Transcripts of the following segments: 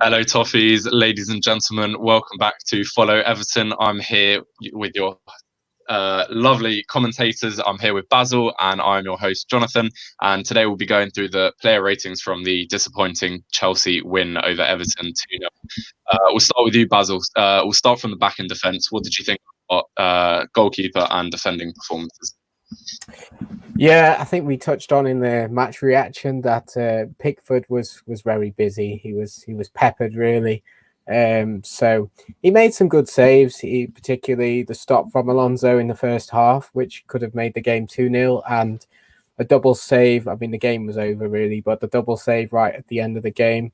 Hello, Toffees, ladies and gentlemen. Welcome back to Follow Everton. I'm here with your lovely commentators. I'm here with Basil and I'm your host, Jonathan. And today we'll be going through the player ratings from the disappointing Chelsea win over Everton 2-0. We'll start with you, Basil. We'll start from the back in defence. What did you think about goalkeeper and defending performances? Yeah, I think we touched on in the match reaction that Pickford was very busy. He was peppered really. So he made some good saves. Particularly the stop from Alonso in the first half, which could have made the game 2-0, and a double save. I mean, the game was over really, but the double save right at the end of the game.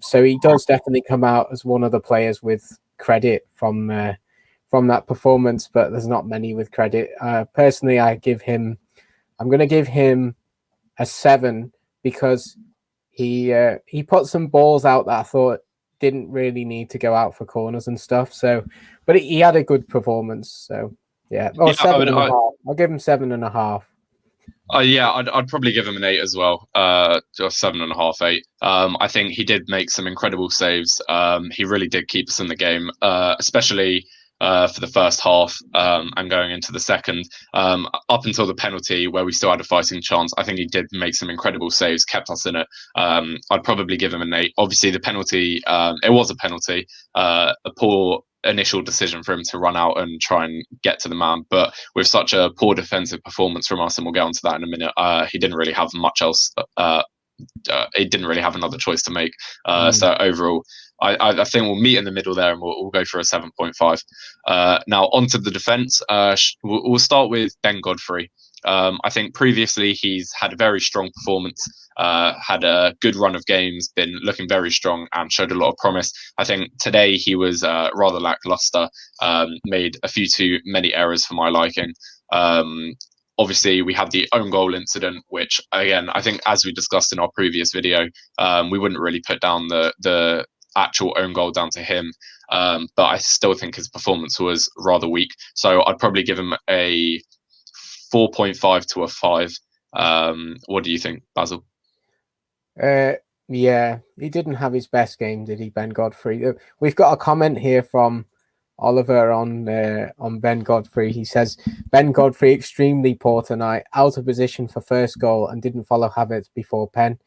So he does definitely come out as one of the players with credit from that performance, but there's not many with credit. Personally, I'm going to give him a 7 because he put some balls out that I thought didn't really need to go out for corners and stuff. So, but he had a good performance. So, yeah. Oh, 7.5. I'll give him 7.5. Yeah, I'd probably give him an 8 as well. Just 7.5, 8. I think he did make some incredible saves. He really did keep us in the game, especially for the first half and going into the second, up until the penalty where we still had a fighting chance. I think he did make some incredible saves, kept us in it. I'd probably give him an 8. Obviously, the penalty, it was a penalty, a poor initial decision for him to run out and try and get to the man. But with such a poor defensive performance from us, and we'll get onto that in a minute, he didn't really have much else. He didn't really have another choice to make. So overall, I think we'll meet in the middle there and we'll go for a 7.5. Now, onto the defence. We'll start with Ben Godfrey. I think previously he's had a very strong performance, had a good run of games, been looking very strong and showed a lot of promise. I think today he was rather lacklustre, made a few too many errors for my liking. Obviously, we had the own goal incident, which, again, I think as we discussed in our previous video, we wouldn't really put down the actual own goal down to him. But I still think his performance was rather weak. So I'd probably give him a 4.5 to a 5. What do you think, Basil? Yeah, he didn't have his best game, did he, Ben Godfrey? We've got a comment here from Oliver on Ben Godfrey. He says, Ben Godfrey extremely poor tonight, out of position for first goal and didn't follow habits before pen.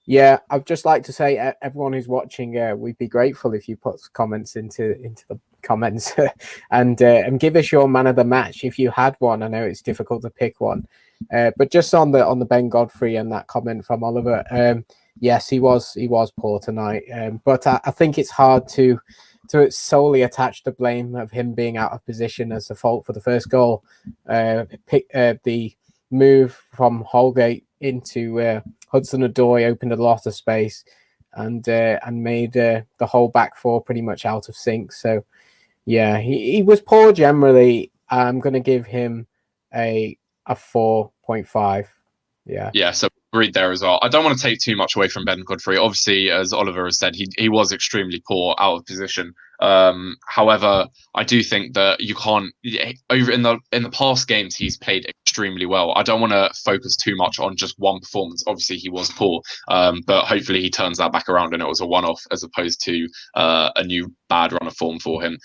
Yeah, I'd just like to say, everyone who's watching, we'd be grateful if you put comments into the comments and give us your man of the match if you had one. I know it's difficult to pick one, but just on the Ben Godfrey and that comment from Oliver, yes, he was poor tonight, but I think it's hard to solely attach the blame of him being out of position as the fault for the first goal. The move from Holgate into Hudson-Odoi opened a lot of space and made the whole back four pretty much out of sync. So, yeah, he was poor generally. I'm going to give him a 4.5. Yeah, so agreed there as well. I don't want to take too much away from Ben Godfrey. Obviously, as Oliver has said, he was extremely poor, out of position. However, I do think that you can't over in the past games he's played extremely well. I don't want to focus too much on just one performance. Obviously, he was poor, but hopefully he turns that back around and it was a one-off as opposed to a new bad run of form for him.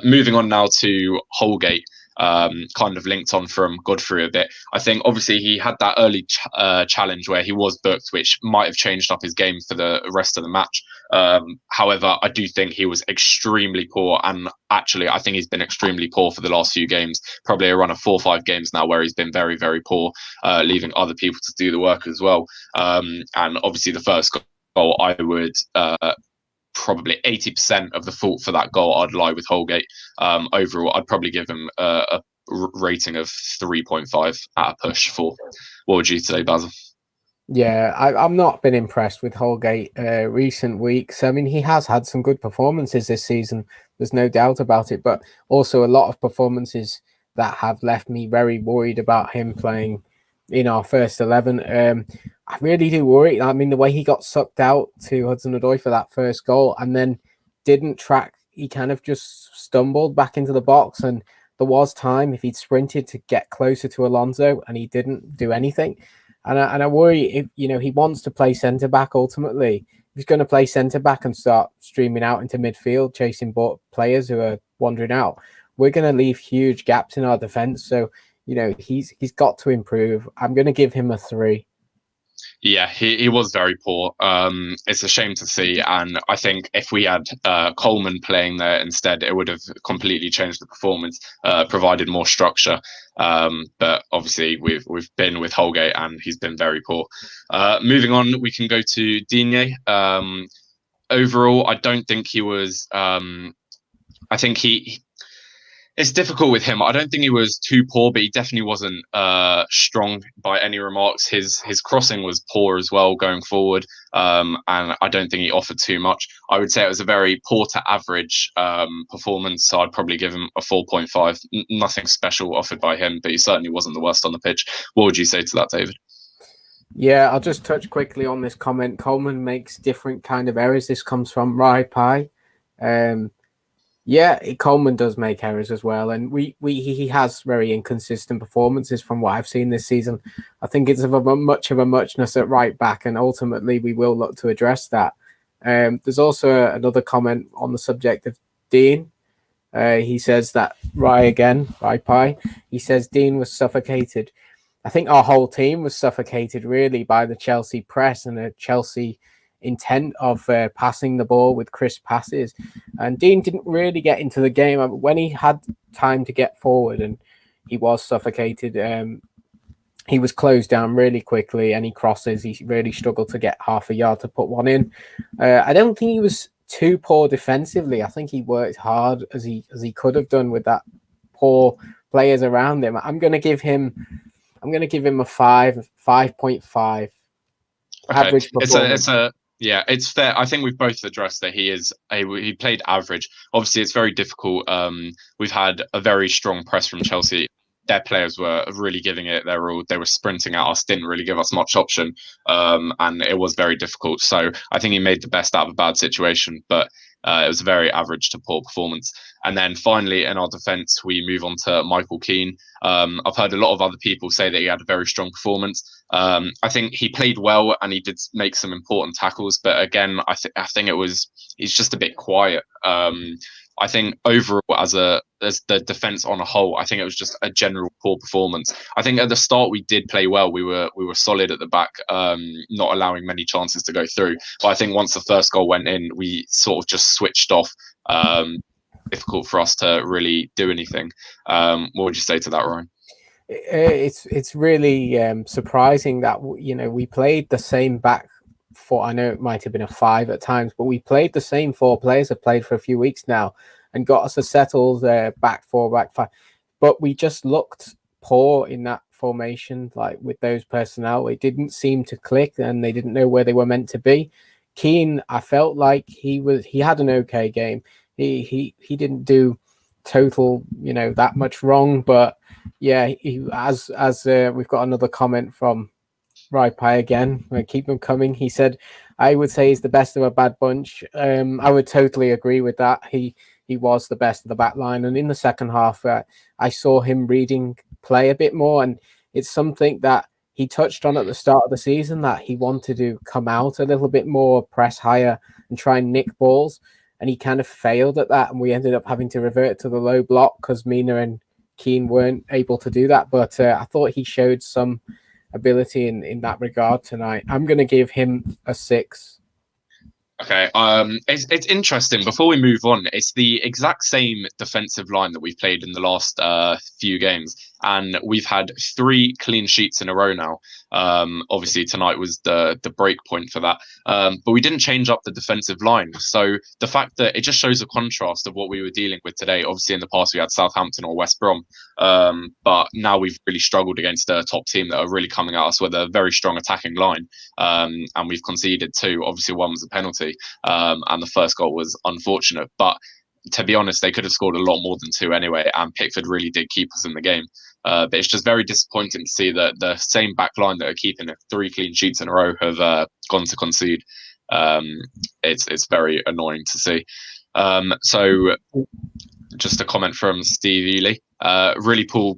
Moving on now to Holgate. Kind of linked on from Godfrey a bit. I think obviously he had that early challenge where he was booked, which might have changed up his game for the rest of the match. However, I do think he was extremely poor, and actually I think he's been extremely poor for the last few games, probably a run of 4 or 5 games now where he's been very, very poor, leaving other people to do the work as well. And obviously the first goal, I would probably 80% of the fault for that goal I'd lie with Holgate. Overall, I'd probably give him a rating of 3.5 at a push. 4. What would you say, Basil? Yeah, I've not been impressed with Holgate recent weeks. I mean, he has had some good performances this season. There's no doubt about it, but also a lot of performances that have left me very worried about him playing in our first 11. I really do worry. I mean, the way he got sucked out to Hudson-Odoi for that first goal and then didn't track, he kind of just stumbled back into the box, and there was time if he'd sprinted to get closer to Alonso, and he didn't do anything. And I worry if he wants to play centre back ultimately. If he's going to play centre back and start streaming out into midfield, chasing players who are wandering out, we're going to leave huge gaps in our defence. So, he's got to improve. I'm going to give him a 3. Yeah, he was very poor. It's a shame to see, and I think if we had Coleman playing there instead, it would have completely changed the performance, provided more structure. But obviously, we've been with Holgate, and he's been very poor. Moving on, we can go to Dinier. Overall, I don't think he was. I think it's difficult with him. I don't think he was too poor, but he definitely wasn't strong by any remarks. His crossing was poor as well going forward, and I don't think he offered too much. I would say it was a very poor to average performance, so I'd probably give him a 4.5. Nothing special offered by him, but he certainly wasn't the worst on the pitch. What would you say to that, David? Yeah, I'll just touch quickly on this comment. Coleman makes different kind of errors. This comes from Rai Pai. Yeah, Coleman does make errors as well, and he has very inconsistent performances from what I've seen this season. I think it's of a much of a muchness at right back, and ultimately we will look to address that. There's also another comment on the subject of Dean. He says that Rai Pai. He says Dean was suffocated. I think our whole team was suffocated really by the Chelsea press and the Chelsea intent of passing the ball with crisp passes, and Dean didn't really get into the game when he had time to get forward, and he was suffocated. He was closed down really quickly. Any crosses, he really struggled to get half a yard to put one in. I don't think he was too poor defensively. I think he worked hard as he could have done with that poor players around him. I'm going to give him a 5.5. Okay. Average performance. Yeah, it's fair. I think we've both addressed that he played average. Obviously, it's very difficult. We've had a very strong press from Chelsea. Their players were really giving it their all. They were sprinting at us, didn't really give us much option, and it was very difficult. So I think he made the best out of a bad situation, but it was a very average to poor performance. And then finally, in our defence, we move on to Michael Keane. I've heard a lot of other people say that he had a very strong performance. I think he played well and he did make some important tackles, but again, I think he's just a bit quiet. I think overall, as the defence on a whole, I think it was just a general poor performance. I think at the start we did play well. We were solid at the back, not allowing many chances to go through. But I think once the first goal went in, we sort of just switched off. Difficult for us to really do anything. What would you say to that, Ryan? It's really surprising that we played the same back four. I know it might have been a 5 at times, but we played the same 4 players have played for a few weeks now and got us a settled back 4, back 5. But we just looked poor in that formation, like with those personnel. It didn't seem to click, and they didn't know where they were meant to be. Keane, I felt like he had an okay game. He didn't do total, that much wrong, but yeah, as we've got another comment from Rai Pai again. I keep them coming. He said, "I would say he's the best of a bad bunch." I would totally agree with that. He was the best of the back line, and in the second half, I saw him reading play a bit more, and it's something that he touched on at the start of the season, that he wanted to come out a little bit more, press higher, and try and nick balls. And he kind of failed at that, and we ended up having to revert to the low block because Mina and Keane weren't able to do that. But I thought he showed some ability in that regard tonight. I'm going to give him a 6. Okay, it's interesting. Before we move on, it's the exact same defensive line that we've played in the last few games, and we've had 3 clean sheets in a row now. Obviously, tonight was the break point for that, but we didn't change up the defensive line. So the fact that it just shows a contrast of what we were dealing with today. Obviously, in the past we had Southampton or West Brom, but now we've really struggled against a top team that are really coming at us with a very strong attacking line, and we've conceded 2. Obviously, 1 was a penalty. And the first goal was unfortunate, but to be honest, they could have scored a lot more than 2 anyway, and Pickford really did keep us in the game. But it's just very disappointing to see that the same back line that are keeping 3 clean sheets in a row have gone to concede. It's very annoying to see. So just a comment from Steve Ely. Really poor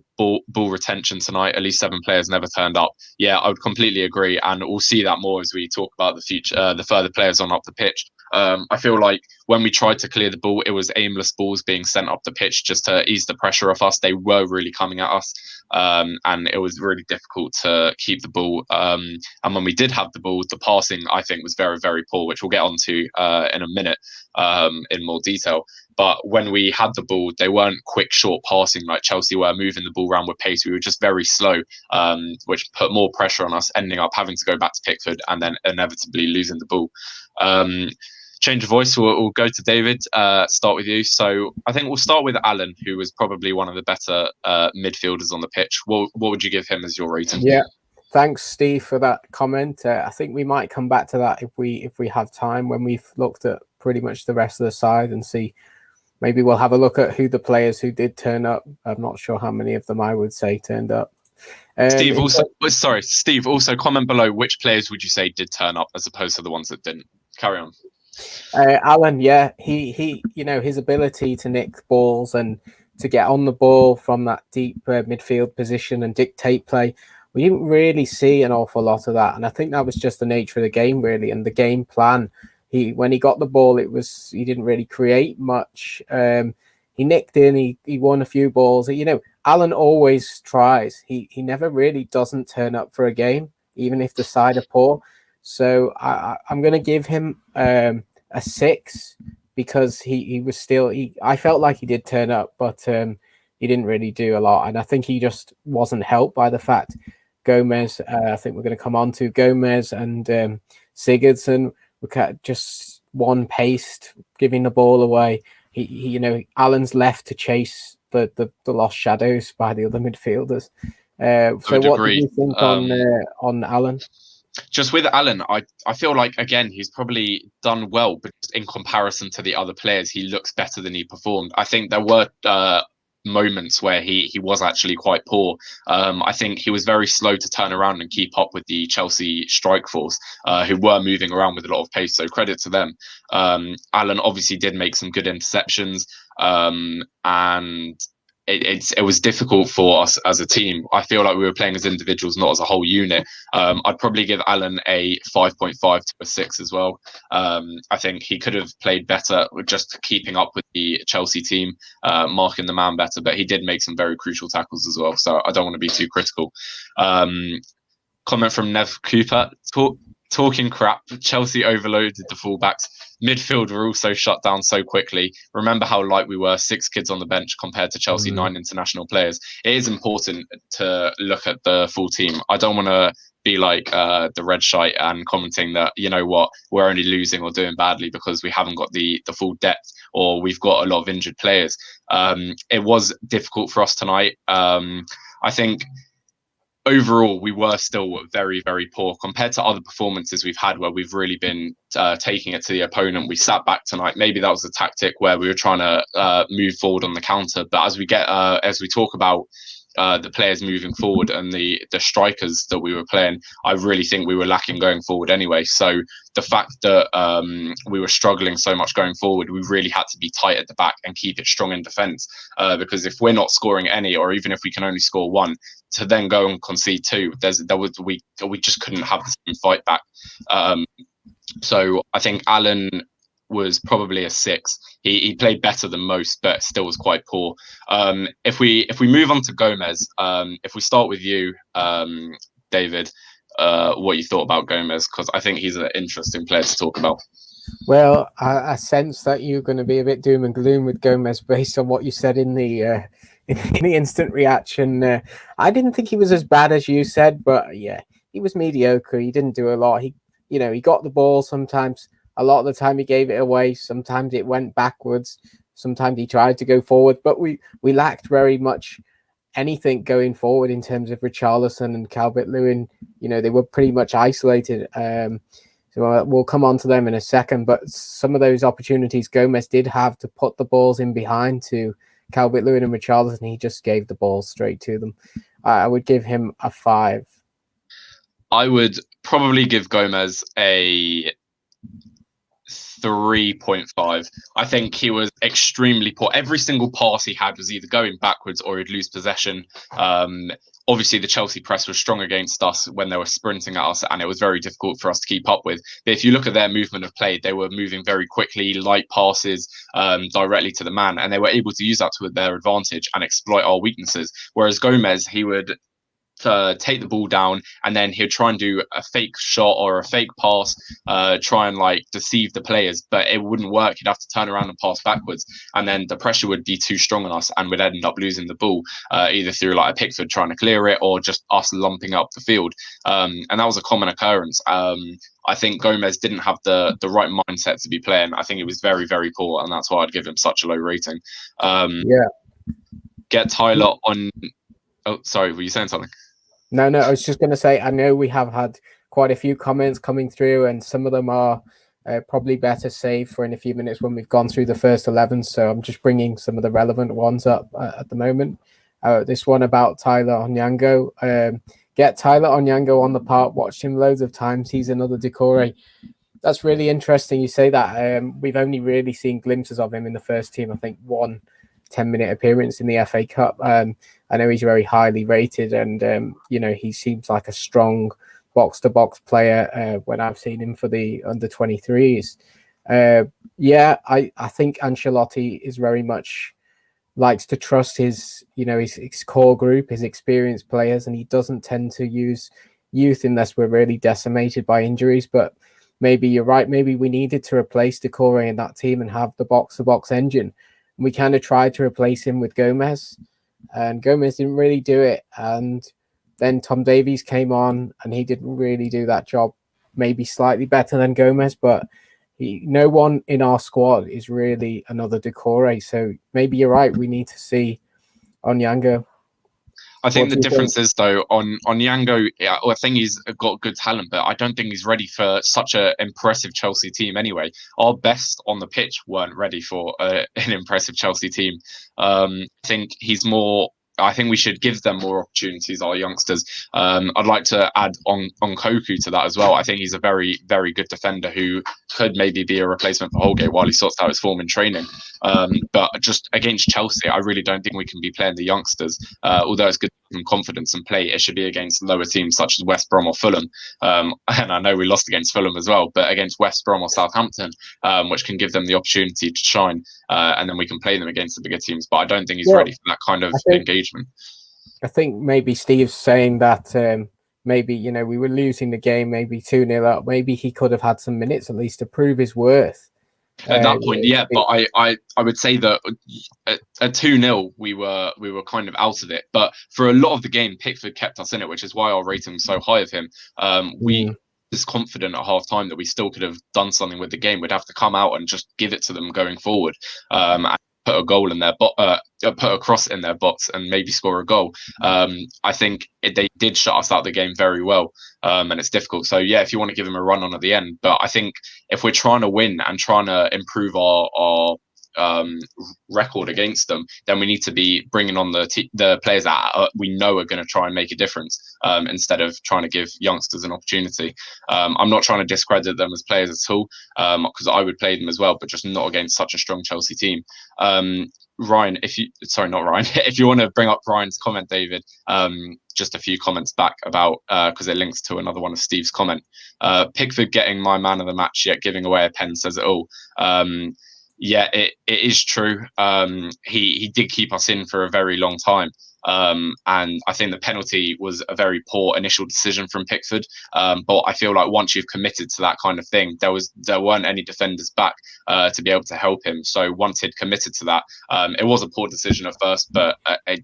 ball retention tonight. At least 7 players never turned up. Yeah, I would completely agree, and we'll see that more as we talk about the future, the further players on up the pitch. I feel like when we tried to clear the ball, it was aimless balls being sent up the pitch just to ease the pressure off us. They were really coming at us, and it was really difficult to keep the ball. And when we did have the ball, the passing, I think, was very, very poor, which we'll get onto in a minute in more detail. But when we had the ball, they weren't quick, short passing like Chelsea were, moving the ball around with pace. We were just very slow, which put more pressure on us, ending up having to go back to Pickford and then inevitably losing the ball. Change of voice, we'll go to David, start with you. So I think we'll start with Alan, who was probably one of the better midfielders on the pitch. What would you give him as your rating? Yeah, thanks, Steve, for that comment. I think we might come back to that if we have time, when we've looked at pretty much the rest of the side and see. Maybe we'll have a look at who the players who did turn up. I'm not sure how many of them I would say turned up. Steve, also comment below which players would you say did turn up as opposed to the ones that didn't. Carry on. Alan, yeah, he his ability to nick balls and to get on the ball from that deep midfield position and dictate play. We didn't really see an awful lot of that, and I think that was just the nature of the game, really, and the game plan. When he got the ball, he didn't really create much. He nicked in, he won a few balls. Alan always tries. He never really doesn't turn up for a game, even if the side are poor. So I'm going to give him a 6 because he was still. I felt like he did turn up, but he didn't really do a lot, and I think he just wasn't helped by the fact Gomez. I think we're going to come on to Gomez and Sigurdsson. Just one paced, giving the ball away. Alan's left to chase the lost shadows by the other midfielders. So what do you think on Alan? Just with Alan, I feel like, again, he's probably done well, but in comparison to the other players, he looks better than he performed. I think there were moments where he was actually quite poor. I think he was very slow to turn around and keep up with the Chelsea strike force, who were moving around with a lot of pace, so credit to them. Alan obviously did make some good interceptions, and it was difficult for us as a team. I feel like we were playing as individuals, not as a whole unit. I'd probably give Alan a 5.5 to a 6 as well. I think he could have played better with just keeping up with the Chelsea team, marking the man better, but he did make some very crucial tackles as well, so I don't want to be too critical. Comment from Nev Cooper, talking crap. Chelsea overloaded the fullbacks. Midfield were also shut down so quickly. Remember how light we were, 6 kids on the bench compared to Chelsea, 9 international players. It is important to look at the full team. I don't want to be like the red shite and commenting that, we're only losing or doing badly because we haven't got the full depth or we've got a lot of injured players. It was difficult for us tonight. I think overall, we were still very, very poor compared to other performances we've had where we've really been taking it to the opponent. We sat back tonight. Maybe that was a tactic where we were trying to move forward on the counter. But as we talk about the players moving forward and the strikers that we were playing, I really think we were lacking going forward anyway. So the fact that we were struggling so much going forward, we really had to be tight at the back and keep it strong in defence. Because if we're not scoring any, or even if we can only score 1, to then go and concede 2, we just couldn't have the same fight back. So I think Alan was probably a 6. He played better than most, but still was quite poor. If we move on to Gomez, if we start with you, David, what you thought about Gomez, because I think he's an interesting player to talk about. Well, I sense that you're going to be a bit doom and gloom with Gomez based on what you said in the instant reaction. I didn't think he was as bad as you said, but yeah, he was mediocre. He didn't do a lot. He got the ball sometimes. A lot of the time he gave it away. Sometimes it went backwards. Sometimes he tried to go forward, but we lacked very much anything going forward in terms of Richarlison and Calvert-Lewin. They were pretty much isolated. So we'll come on to them in a second, but some of those opportunities Gomez did have to put the balls in behind to Calvert-Lewin and Richarlison. He just gave the ball straight to them. I would give him a 5. I would probably give Gomez a 3.5. I think he was extremely poor. Every single pass he had was either going backwards or he'd lose possession. Obviously, the Chelsea press was strong against us when they were sprinting at us, and it was very difficult for us to keep up with. But if you look at their movement of play, they were moving very quickly, light passes directly to the man, and they were able to use that to their advantage and exploit our weaknesses. Whereas Gomez, he would take the ball down and then he'd try and do a fake shot or a fake pass, try and like deceive the players, but it wouldn't work. He'd have to turn around and pass backwards, and then the pressure would be too strong on us and we'd end up losing the ball, either through like a Pickford trying to clear it or just us lumping up the field, and that was a common occurrence. I think Gomez didn't have the right mindset to be playing. I think it was very, very poor, and that's why I'd give him such a low rating. Get Tyler on. Oh, sorry, were you saying something? No, I was just going to say, I know we have had quite a few comments coming through, and some of them are probably better saved for in a few minutes when we've gone through the first 11. So I'm just bringing some of the relevant ones up at the moment. This one about Tyler Onyango. Get Tyler Onyango on the park. Watched him loads of times. He's another Decore. That's really interesting you say that. We've only really seen glimpses of him in the first team. I think 1 10-minute appearance in the FA Cup. I know he's very highly rated, and he seems like a strong box-to-box player when I've seen him for the under-23s. I think Ancelotti is very much likes to trust his core group, his experienced players, and he doesn't tend to use youth unless we're really decimated by injuries. But maybe you're right. Maybe we needed to replace Decore in that team and have the box-to-box engine. We kind of tried to replace him with Gomez, and Gomez didn't really do it. And then Tom Davies came on, and he didn't really do that job. Maybe slightly better than Gomez, but no one in our squad is really another Decore. So maybe you're right. We need to see Onyango. I think the difference is, though, on Onyango, I think he's got good talent, but I don't think he's ready for such an impressive Chelsea team anyway. Our best on the pitch weren't ready for an impressive Chelsea team. I think we should give them more opportunities, our youngsters. I'd like to add Onyango to that as well. I think he's a very, very good defender who could maybe be a replacement for Holgate while he sorts out his form in training. But just against Chelsea, I really don't think we can be playing the youngsters. Although it's good to give them confidence and play, it should be against lower teams such as West Brom or Fulham. And I know we lost against Fulham as well, but against West Brom or Southampton, which can give them the opportunity to shine. And then we can play them against the bigger teams. But I don't think he's ready for that kind of engagement. I think maybe Steve's saying that maybe, we were losing the game, maybe 2-0 up. Maybe he could have had some minutes at least to prove his worth. At that point, yeah, but I would say that at 2-0 we were kind of out of it. But for a lot of the game, Pickford kept us in it, which is why our rating was so high of him. We was confident at half time that we still could have done something with the game. We'd have to come out and just give it to them going forward, and put a goal in their put a cross in their box and maybe score a goal. I think they did shut us out the game very well, and it's difficult. So yeah, if you want to give them a run on at the end, but I think if we're trying to win and trying to improve our record against them, then we need to be bringing on the players that we know are going to try and make a difference, instead of trying to give youngsters an opportunity. I'm not trying to discredit them as players at all, because I would play them as well, but just not against such a strong Chelsea team. Ryan, if you want to bring up Ryan's comment, David, just a few comments back about, because it links to another one of Steve's comment. Pickford getting my man of the match yet giving away a pen says it all. Yeah, it is true. He did keep us in for a very long time. And I think the penalty was a very poor initial decision from Pickford. But I feel like once you've committed to that kind of thing, there weren't any defenders back to be able to help him. So once he'd committed to that, it was a poor decision at first, but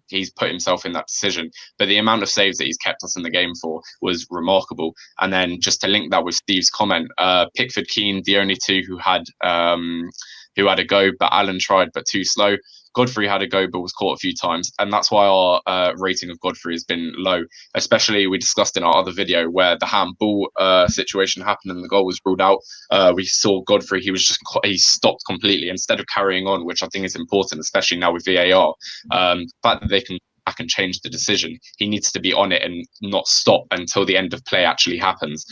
he's put himself in that decision. But the amount of saves that he's kept us in the game for was remarkable. And then just to link that with Steve's comment, Pickford, Keane, the only two who had a go, but Alan tried, but too slow. Godfrey had a go, but was caught a few times. And that's why our rating of Godfrey has been low. Especially, we discussed in our other video where the handball situation happened and the goal was ruled out. We saw Godfrey, he stopped completely instead of carrying on, which I think is important, especially now with VAR. The fact that they can back and change the decision, he needs to be on it and not stop until the end of play actually happens.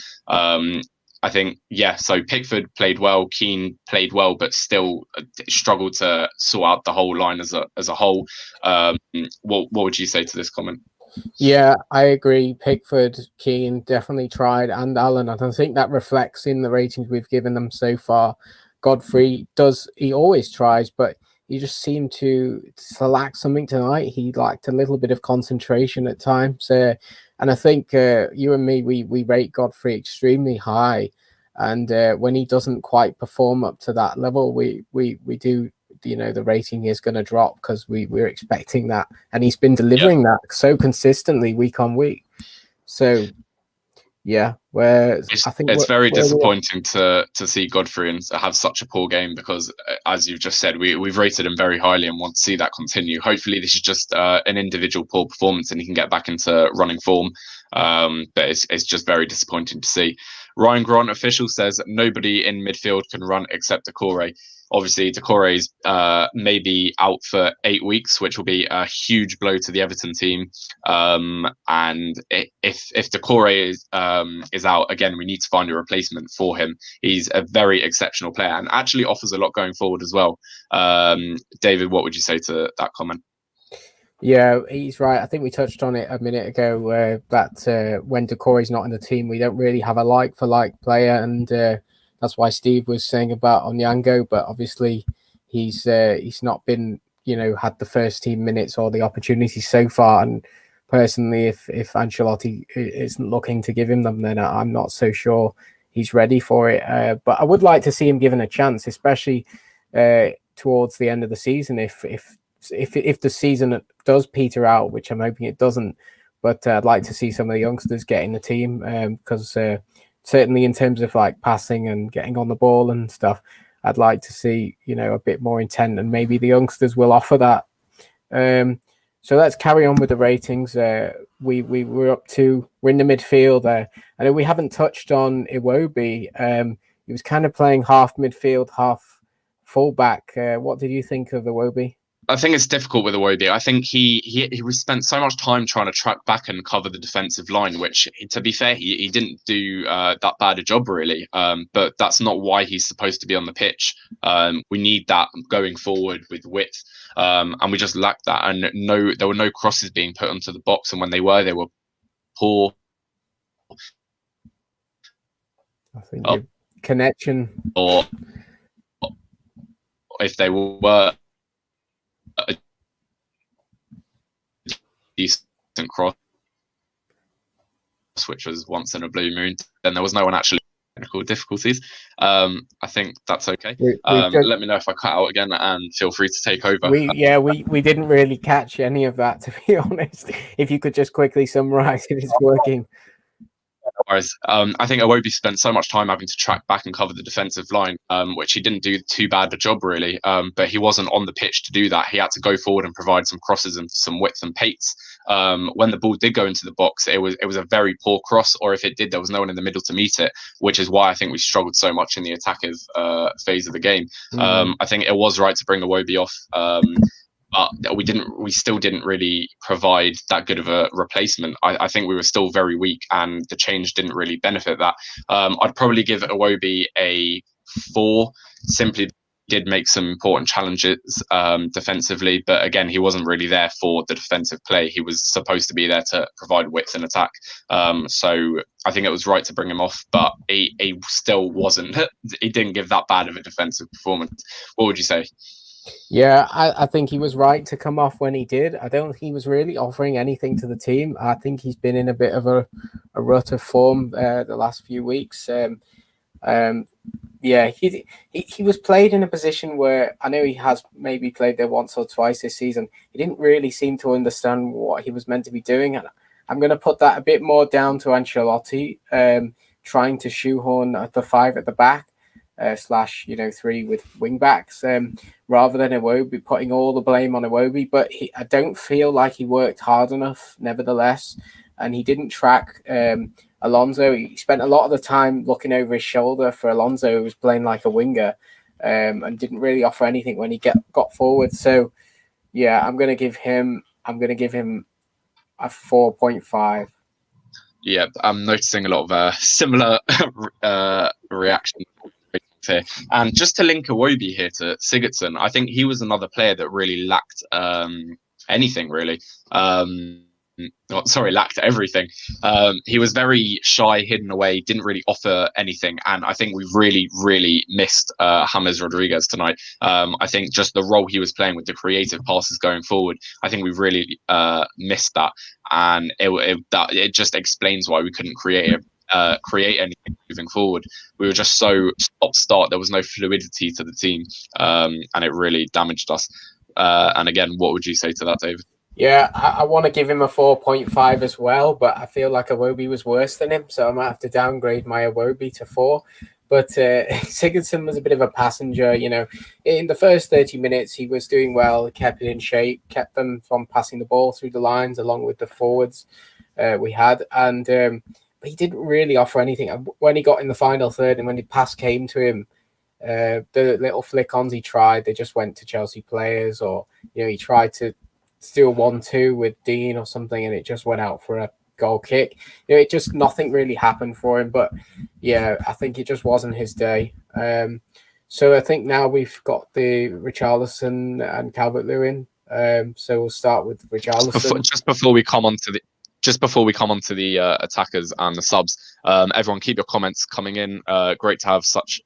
I think, so Pickford played well, Keane played well, but still struggled to sort out the whole line as a whole. What would you say to this comment? Yeah, I agree. Pickford, Keane definitely tried, and Allen. And I think that reflects in the ratings we've given them so far. Godfrey he always tries, but he just seemed to lack something tonight. He lacked a little bit of concentration at times. And I think you and me, we rate Godfrey extremely high. And when he doesn't quite perform up to that level, we do, the rating is going to drop because we're expecting that. And he's been delivering that so consistently week on week. So, yeah, I think it's very disappointing to see Godfrey and have such a poor game because, as you've just said, we've rated him very highly and want to see that continue. Hopefully, this is just an individual poor performance and he can get back into running form. But it's just very disappointing to see. Ryan Grant official says nobody in midfield can run except Decore. Obviously, Decore is maybe out for 8 weeks, which will be a huge blow to the Everton team. And if Decore is out again, we need to find a replacement for him. He's a very exceptional player and actually offers a lot going forward as well. David, what would you say to that comment? Yeah, he's right. I think we touched on it a minute ago that when Decore's not in the team, we don't really have a like-for-like player, and that's why Steve was saying about Onyango. But obviously, he's not been had the first team minutes or the opportunity so far. And personally, if Ancelotti isn't looking to give him them, then I'm not so sure he's ready for it. But I would like to see him given a chance, especially towards the end of the season. If the season does peter out, which I'm hoping it doesn't, but I'd like to see some of the youngsters get in the team because certainly in terms of like passing and getting on the ball and stuff, I'd like to see a bit more intent, and maybe the youngsters will offer that. So let's carry on with the ratings. We're in the midfield. I know we haven't touched on Iwobi. He was kind of playing half midfield, half fullback. What did you think of Iwobi? I think it's difficult with Iwobi. I think he spent so much time trying to track back and cover the defensive line, which, to be fair, he didn't do that bad a job really. But that's not why he's supposed to be on the pitch. We need that going forward with width, and we just lacked that. And there were no crosses being put onto the box, and when they were poor. I think your connection, or if they were a decent cross, which was once in a blue moon, then there was no one actually technical difficulties. I think that's okay. Let me know if I cut out again, and feel free to take over. We didn't really catch any of that, to be honest. If you could just quickly summarize if it's working. Whereas I think Iwobi spent so much time having to track back and cover the defensive line, which he didn't do too bad a job really. But he wasn't on the pitch to do that. He had to go forward and provide some crosses and some width and pace. When the ball did go into the box, it was a very poor cross, or if it did, there was no one in the middle to meet it, which is why I think we struggled so much in the attacking phase of the game. I think it was right to bring Iwobi off. But we still didn't really provide that good of a replacement. I think we were still very weak, and the change didn't really benefit that. I'd probably give Iwobi a 4, simply did make some important challenges defensively, but again, he wasn't really there for the defensive play. He was supposed to be there to provide width and attack. So I think it was right to bring him off, but he still wasn't. He didn't give that bad of a defensive performance. What would you say? Yeah, I think he was right to come off when he did. I don't think he was really offering anything to the team. I think he's been in a bit of a rut of form the last few weeks. Yeah, he was played in a position where I know he has maybe played there once or twice this season. He didn't really seem to understand what he was meant to be doing. And I'm going to put that a bit more down to Ancelotti trying to shoehorn the 5 at the back. / 3 with wing backs rather than Iwobi, putting all the blame on Iwobi. But I don't feel like he worked hard enough, nevertheless, and he didn't track Alonso. He spent a lot of the time looking over his shoulder for Alonso, who was playing like a winger, and didn't really offer anything when he got forward. So, yeah, I'm going to give him a 4.5. Yeah, I'm noticing a lot of similar reaction here. And just to link Iwobi here to Sigurdsson, I think he was another player that really lacked anything really. Lacked everything. He was very shy, hidden away, didn't really offer anything, and I think we really missed James Rodriguez tonight. I think just the role he was playing with the creative passes going forward, I think we really missed that, and it just explains why we couldn't create anything moving forward. We were just so stop-start. There was no fluidity to the team, and it really damaged us. And again, what would you say to that, David? Yeah, I want to give him a 4.5 as well, but I feel like Iwobi was worse than him, so I might have to downgrade my Iwobi to 4. But Sigurdsson was a bit of a passenger, you know. In the first 30 minutes, he was doing well, kept it in shape, kept them from passing the ball through the lines along with the forwards we had, and but he didn't really offer anything. When he got in the final third and when the pass came to him, the little flick-ons he tried, they just went to Chelsea players, or, you know, he tried to do a 1-2 with Dean or something, and it just went out for a goal kick. You know, it just, nothing really happened for him. But yeah, I think it just wasn't his day. So I think now we've got the Richarlison and Calvert-Lewin. So we'll start with Richarlison. Just before we come on to the attackers and the subs, everyone keep your comments coming in. Great to have such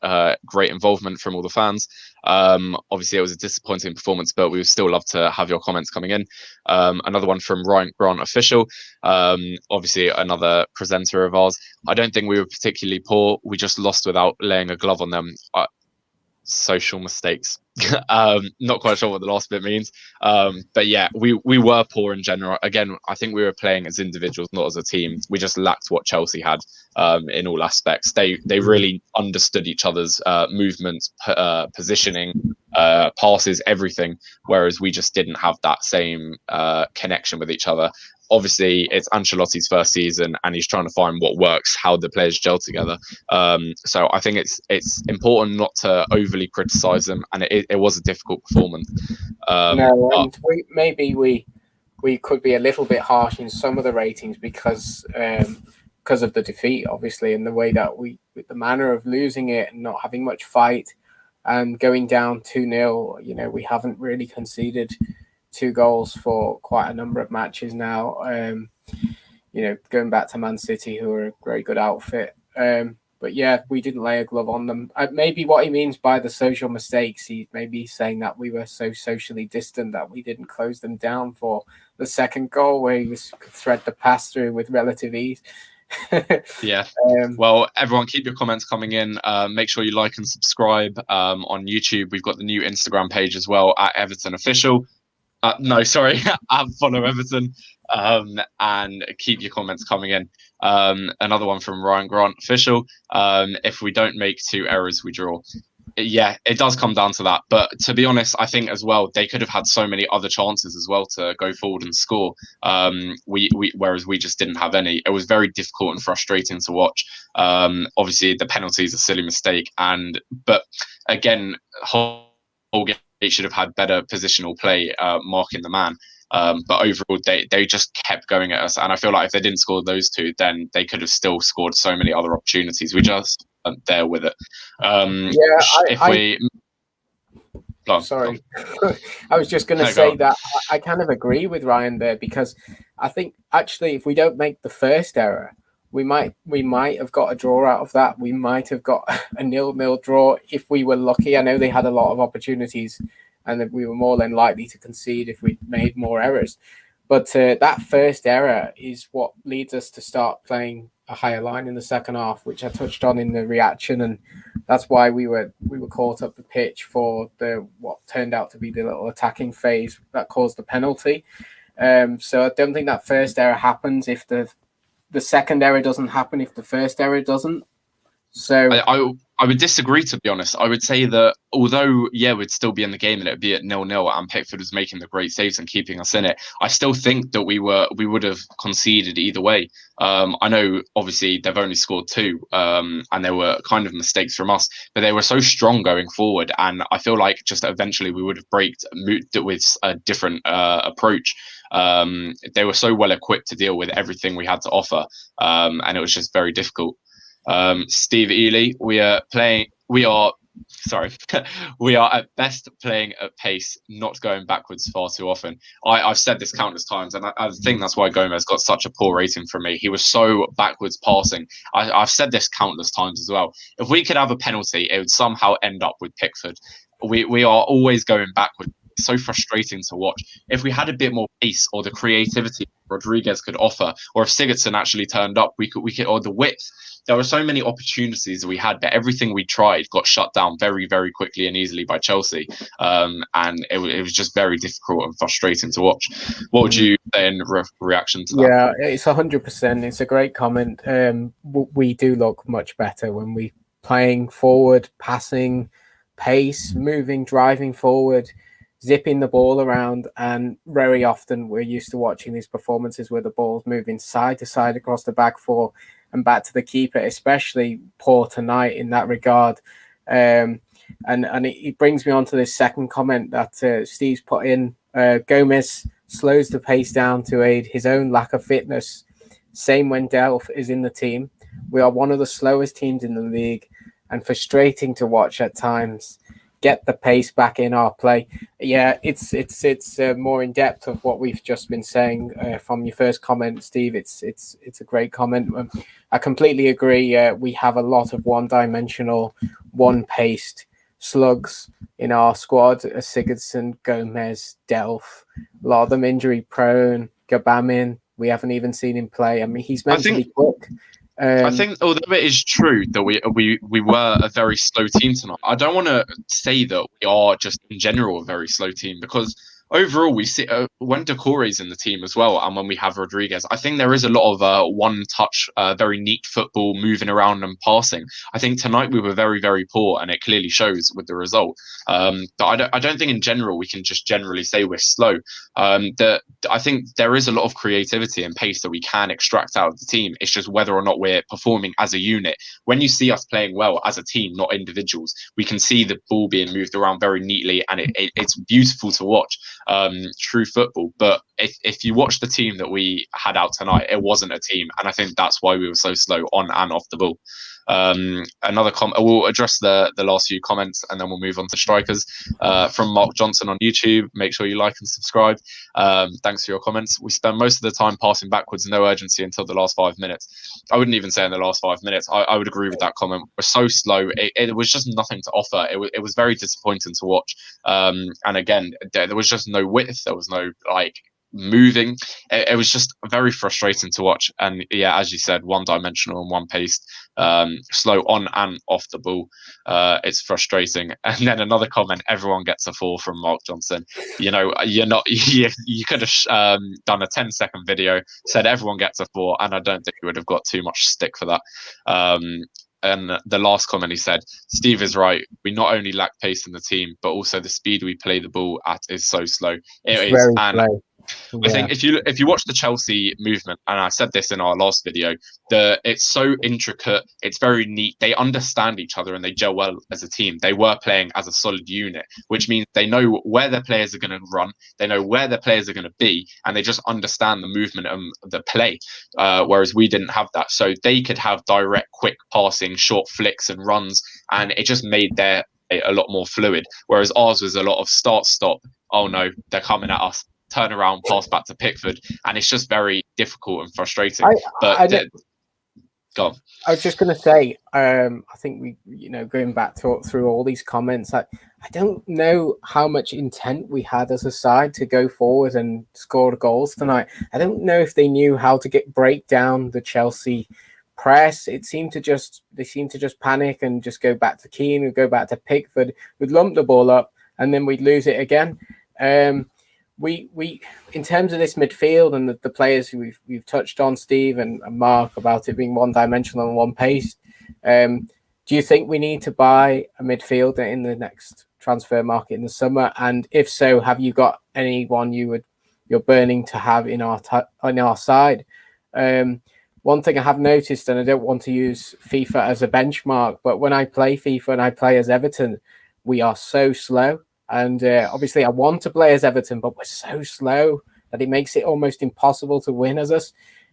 great involvement from all the fans. Obviously, it was a disappointing performance, but we would still love to have your comments coming in. Another one from Ryan Grant Official. Obviously, another presenter of ours. I don't think we were particularly poor. We just lost without laying a glove on them. Social mistakes. Not quite sure what the last bit means, but yeah, we were poor in general. Again, I think we were playing as individuals, not as a team. We just lacked what Chelsea had in all aspects. They really understood each other's movements, positioning, passes, everything, whereas we just didn't have that same connection with each other. Obviously, it's Ancelotti's first season, and he's trying to find what works, how the players gel together. So I think it's important not to overly criticise them, and it was a difficult performance. We could be a little bit harsh in some of the ratings because of the defeat, obviously, and the way that with the manner of losing it and not having much fight and going down 2-0. You know, we haven't really conceded 2 goals for quite a number of matches now. You know, going back to Man City, who are a very good outfit. But yeah, we didn't lay a glove on them. Maybe what he means by the social mistakes, he maybe saying that we were so socially distant that we didn't close them down for the second goal, where he could thread the pass through with relative ease. Yeah. Well, everyone, keep your comments coming in. Make sure you like and subscribe on YouTube. We've got the new Instagram page as well, at Everton Official. Follow Everton, and keep your comments coming in. Another one from Ryan Grant Official. If we don't make 2 errors, we draw. Yeah, it does come down to that. But to be honest, I think as well, they could have had so many other chances as well to go forward and score. Whereas we just didn't have any. It was very difficult and frustrating to watch. Obviously, the penalty is a silly mistake, but again, Holgate should have had better positional play, marking the man. But overall, they just kept going at us, and I feel like if they didn't score those 2, then they could have still scored so many other opportunities. We just weren't there with it. Sorry, I was just going to say that I kind of agree with Ryan there, because I think actually if we don't make the first error, we might have got a draw out of that. We might have got a 0-0 draw if we were lucky. I know they had a lot of opportunities, and that we were more than likely to concede if we made more errors. But that first error is what leads us to start playing a higher line in the second half, which I touched on in the reaction, and that's why we were caught up the pitch for what turned out to be the little attacking phase that caused the penalty. So I don't think that first error happens if the second error doesn't happen if the first error doesn't. So I would disagree, to be honest. I would say that although, yeah, we'd still be in the game and it'd be at 0-0 and Pickford was making the great saves and keeping us in it, I still think that we would have conceded either way. I know obviously they've only scored 2, and there were kind of mistakes from us, but they were so strong going forward, and I feel like just eventually we would have moved with a different approach. They were so well equipped to deal with everything we had to offer, and it was just very difficult. Steve Ely, we are we are at best playing at pace, not going backwards far too often. I've said this countless times, and I think that's why Gomez got such a poor rating from me. He was so backwards passing. I've said this countless times as well. If we could have a penalty, it would somehow end up with Pickford. We are always going backwards. It's so frustrating to watch. If we had a bit more pace or the creativity Rodriguez could offer, or if Sigurdsson actually turned up, we could, or the width. There were so many opportunities that we had, but everything we tried got shut down very, very quickly and easily by Chelsea. And it was just very difficult and frustrating to watch. What would you say in reaction to that? Yeah, it's 100%. It's a great comment. We do look much better when we playing forward, passing, pace, moving, driving forward, zipping the ball around. And very often we're used to watching these performances where the ball's moving side to side across the back four and back to the keeper, especially poor tonight in that regard. And it brings me on to this second comment that Steve's put in. Gomez slows the pace down to aid his own lack of fitness. Same when Delph is in the team. We are one of the slowest teams in the league and frustrating to watch at times. Get the pace back in our play. Yeah, it's more in depth of what we've just been saying from your first comment, Steve. It's a great comment. I completely agree. We have a lot of one-dimensional, one-paced slugs in our squad. Sigurdsson, Gomez, Delph, a lot of them injury-prone. Gabamin, we haven't even seen him play. I mean, he's meant to be quick. I think, although it is true that we were a very slow team tonight, I don't want to say that we are just in general a very slow team, because overall we see when Decore's in the team as well, and when we have Rodriguez, I think there is a lot of one-touch, very neat football, moving around and passing. I think tonight we were very, very poor, and it clearly shows with the result. But I don't think in general we can just generally say we're slow. I think there is a lot of creativity and pace that we can extract out of the team. It's just whether or not we're performing as a unit. When you see us playing well as a team, not individuals, we can see the ball being moved around very neatly, and it's beautiful to watch. True football. But if you watch the team that we had out tonight, it wasn't a team, and I think that's why we were so slow on and off the ball. Another comment, we'll address the last few comments and then we'll move on to strikers. From Mark Johnson on YouTube, make sure you like and subscribe. Thanks for your comments. We spend most of the time passing backwards, no urgency until the last 5 minutes. I wouldn't even say in the last 5 minutes. I would agree with that comment. We're so slow. It was just nothing to offer. It was very disappointing to watch. And again, there was just no width. There was no moving. It was just very frustrating to watch. And yeah, as you said, one-dimensional and one-paced, slow on and off the ball. It's frustrating. And then another comment: everyone gets a 4 from Mark Johnson. You know, you're not. You could have done a 10-second video, said everyone gets a 4, and I don't think you would have got too much stick for that. And the last comment, he said, Steve is right. We not only lack pace in the team, but also the speed we play the ball at is so slow. It is, and slow. I think if you watch the Chelsea movement, and I said this in our last video, it's so intricate, it's very neat. They understand each other and they gel well as a team. They were playing as a solid unit, which means they know where their players are going to run, they know where their players are going to be, and they just understand the movement and the play. Whereas we didn't have that, so they could have direct, quick passing, short flicks and runs, and it just made their a lot more fluid. Whereas ours was a lot of start-stop. Oh no, they're coming at us. Turn around, pass back to Pickford, and it's just very difficult and frustrating. Go on. I was just going to say, I think we, going back through all these comments, I don't know how much intent we had as a side to go forward and score the goals tonight. I don't know if they knew how to break down the Chelsea press. They seemed to just panic and just go back to Keane or go back to Pickford. We'd lump the ball up and then we'd lose it again. We in terms of this midfield and the players who we've touched on, Steve and Mark, about it being one-dimensional and one-paced, do you think we need to buy a midfielder in the next transfer market in the summer? And if so, have you got anyone you're burning to have in our side? One thing I have noticed, and I don't want to use FIFA as a benchmark, but when I play FIFA and I play as Everton, we are so slow. And obviously I want to play as Everton, but we're so slow that it makes it almost impossible to win as us.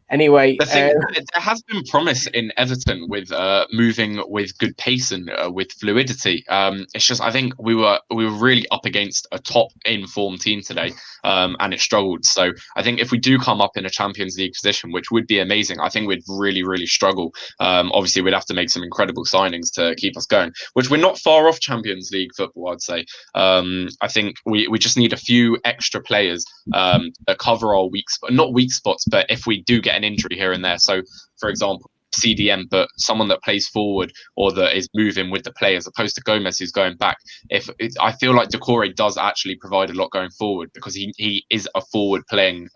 Anyway, The thing, there has been promise in Everton with moving with good pace and with fluidity. It's just I think we were really up against a top in form team today, and it struggled. So I think if we do come up in a Champions League position, which would be amazing, I think we'd really struggle. Obviously, we'd have to make some incredible signings to keep us going, which we're not far off Champions League football, I'd say. I think we just need a few extra players that cover our not weak spots, but if we do get an injury here and there. So, for example, CDM, but someone that plays forward or that is moving with the play as opposed to Gomez who's going back. I feel like Decore does actually provide a lot going forward because he is a forward playing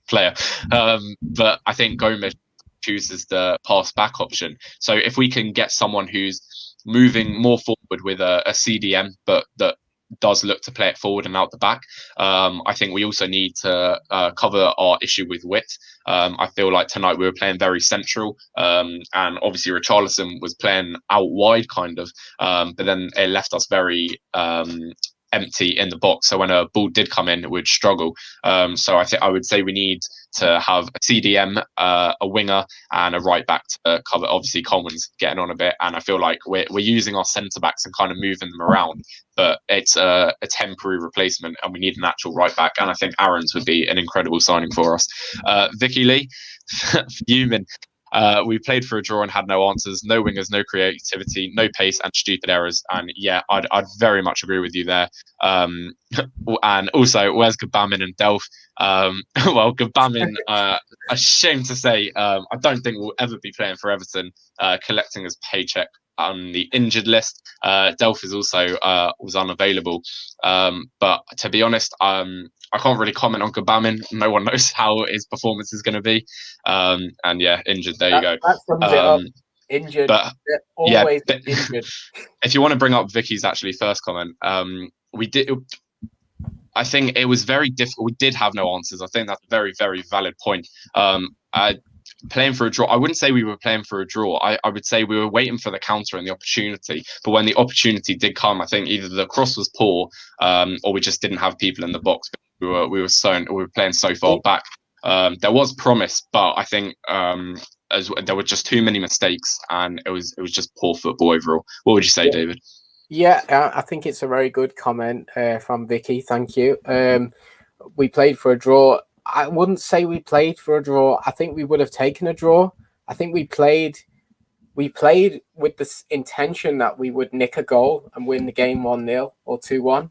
player. But I think Gomez chooses the pass back option. So if we can get someone who's moving more forward with a CDM, but that does look to play it forward and out the back. I think we also need to cover our issue with width. I feel like tonight we were playing very central, and obviously Richarlison was playing out wide kind of, but then it left us very empty in the box. So when a ball did come in, it would struggle. So I would say we need to have a CDM, a winger, and a right back to cover. Obviously, Coleman's getting on a bit, and I feel like we're using our centre backs and kind of moving them around. But it's a temporary replacement, and we need an actual right back. And I think Aaron's would be an incredible signing for us. Vicky Lee, fuming. We played for a draw and had no answers, no wingers, no creativity, no pace, and stupid errors. And yeah, I'd very much agree with you there. And also, where's Gabamin and Delph? Well, Gabamin, ashamed to say, I don't think we'll ever be playing for Everton, collecting his paycheck on the injured list. Delph is also was unavailable. But to be honest, I can't really comment on Gabamin. No one knows how his performance is going to be. And yeah, injured. There you go. That sums it up. Injured. But always injured. If you want to bring up Vicky's actually first comment, we did. I think it was very difficult. We did have no answers. I think that's a very valid point. Playing for a draw, I wouldn't say we were playing for a draw. I would say we were waiting for the counter and the opportunity. But when the opportunity did come, I think either the cross was poor, or we just didn't have people in the box. We were playing so far back. There was promise, but I think there were just too many mistakes, and it was just poor football overall. What would you say, David? Yeah, I think it's a very good comment from Vicky. Thank you. We played for a draw. I wouldn't say we played for a draw. I think we would have taken a draw. I think we played with this intention that we would nick a goal and win the game 1-0 or 2-1.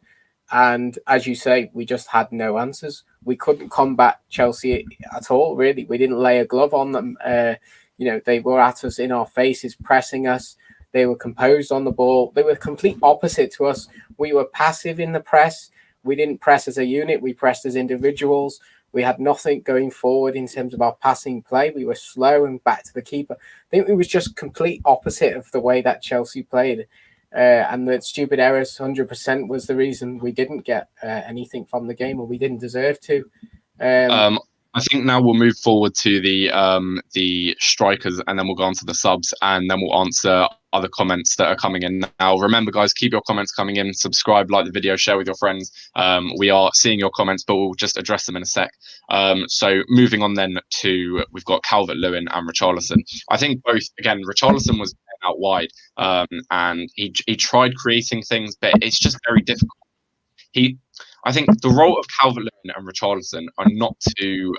And as you say, we just had no answers. We couldn't combat Chelsea at all, really. We didn't lay a glove on them. They were at us in our faces, pressing us. They were composed on the ball. They were complete opposite to us. We were passive in the press. We didn't press as a unit. We pressed as individuals. We had nothing going forward in terms of our passing play. We were slow and back to the keeper. I think it was just complete opposite of the way that Chelsea played. And the stupid errors 100% was the reason we didn't get anything from the game, or we didn't deserve to. I think now we'll move forward to the strikers, and then we'll go on to the subs, and then we'll answer other comments that are coming in now. Remember, guys, keep your comments coming in. Subscribe, like the video, share with your friends. We are seeing your comments, but we'll just address them in a sec. So moving on then to, we've got Calvert-Lewin and Richarlison. I think both, again, Richarlison was out wide, and he tried creating things, but it's just very difficult. I think the role of Calvert-Lewin and Richarlison are not to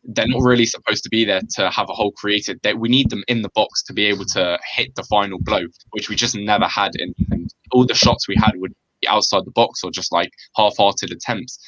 they're not really supposed to be there to have a hole created. We need them in the box to be able to hit the final blow, which we just never had. And all the shots we had would be outside the box or just like half-hearted attempts.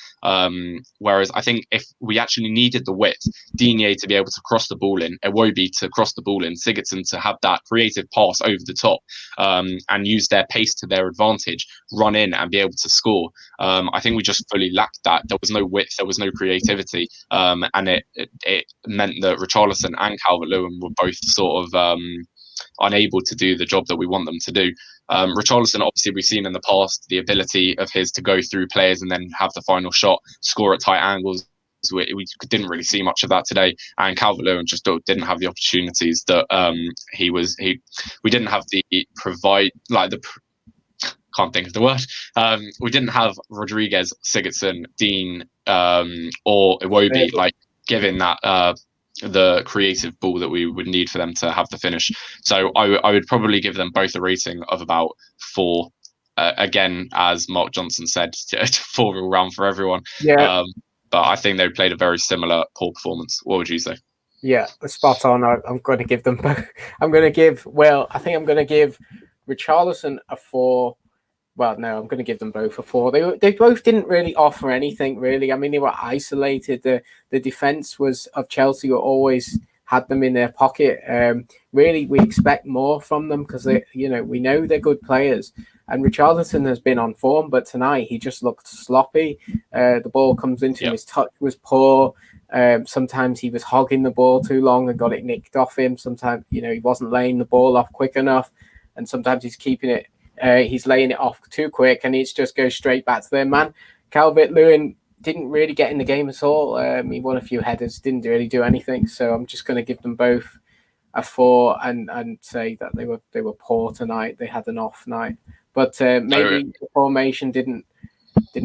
Whereas I think if we actually needed the width, Dinier to be able to cross the ball in, Iwobi to cross the ball in, Sigurdsson to have that creative pass over the top, and use their pace to their advantage, run in and be able to score. I think we just fully lacked that. There was no width, there was no creativity, and it meant that Richarlison and Calvert-Lewin were both sort of unable to do the job that we want them to do. Richarlison, obviously, we've seen in the past the ability of his to go through players and then have the final shot, score at tight angles. We didn't really see much of that today, and Calvert-Lewin just didn't have the opportunities that we didn't have can't think of the word. We didn't have Rodriguez, Sigurdsson, Dean, or Iwobi giving that the creative ball that we would need for them to have the finish. So I would probably give them both a rating of about 4. Again, as Mark Johnson said, 4 all round for everyone. Yeah. But I think they played a very similar poor performance. What would you say? Yeah, spot on. I'm going to give them both. I think I'm going to give Richarlison a 4. Well, no, I'm going to give them both a 4. They both didn't really offer anything, really. I mean, they were isolated. The defense of Chelsea were always had them in their pocket. Really, we expect more from them because we know they're good players. And Richarlison has been on form, but tonight he just looked sloppy. The ball comes into him, his touch was poor. Sometimes he was hogging the ball too long and got it nicked off him. Sometimes, he wasn't laying the ball off quick enough. And sometimes he's keeping it, he's laying it off too quick and it just goes straight back to their man. Calvert-Lewin didn't really get in the game at all. He won a few headers, didn't really do anything. So I'm just going to give them both a 4 and say that they were poor tonight. They had an off night. But maybe the formation didn't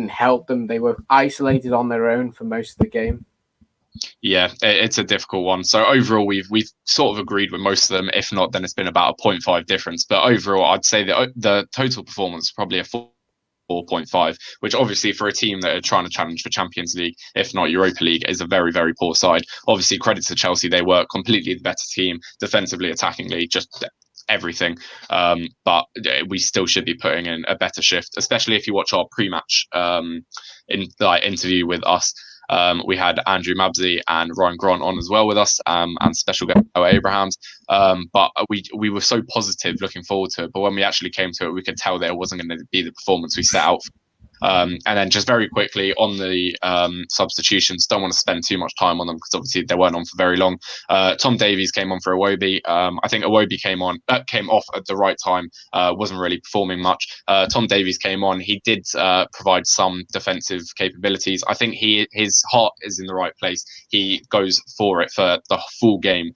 help them. They were isolated on their own for most of the game. Yeah, it's a difficult one. So overall, we've sort of agreed with most of them. If not, then it's been about a 0.5 difference. But overall, I'd say that the total performance is probably a 4.5, which obviously for a team that are trying to challenge for Champions League, if not Europa League, is a very, very poor side. Obviously, credit to Chelsea. They were completely the better team, defensively, attackingly, just everything. But we still should be putting in a better shift, especially if you watch our pre-match interview with us. We had Andrew Mabsey and Ryan Grant on as well with us, and special guest Abrahams. But we were so positive looking forward to it. But when we actually came to it, we could tell that it wasn't going to be the performance we set out for. And then just very quickly on the substitutions, don't want to spend too much time on them because obviously they weren't on for very long. Tom Davies came on for Iwobi. I think Iwobi came off at the right time, wasn't really performing much. Tom Davies came on. He did provide some defensive capabilities. I think his heart is in the right place. He goes for it for the full game,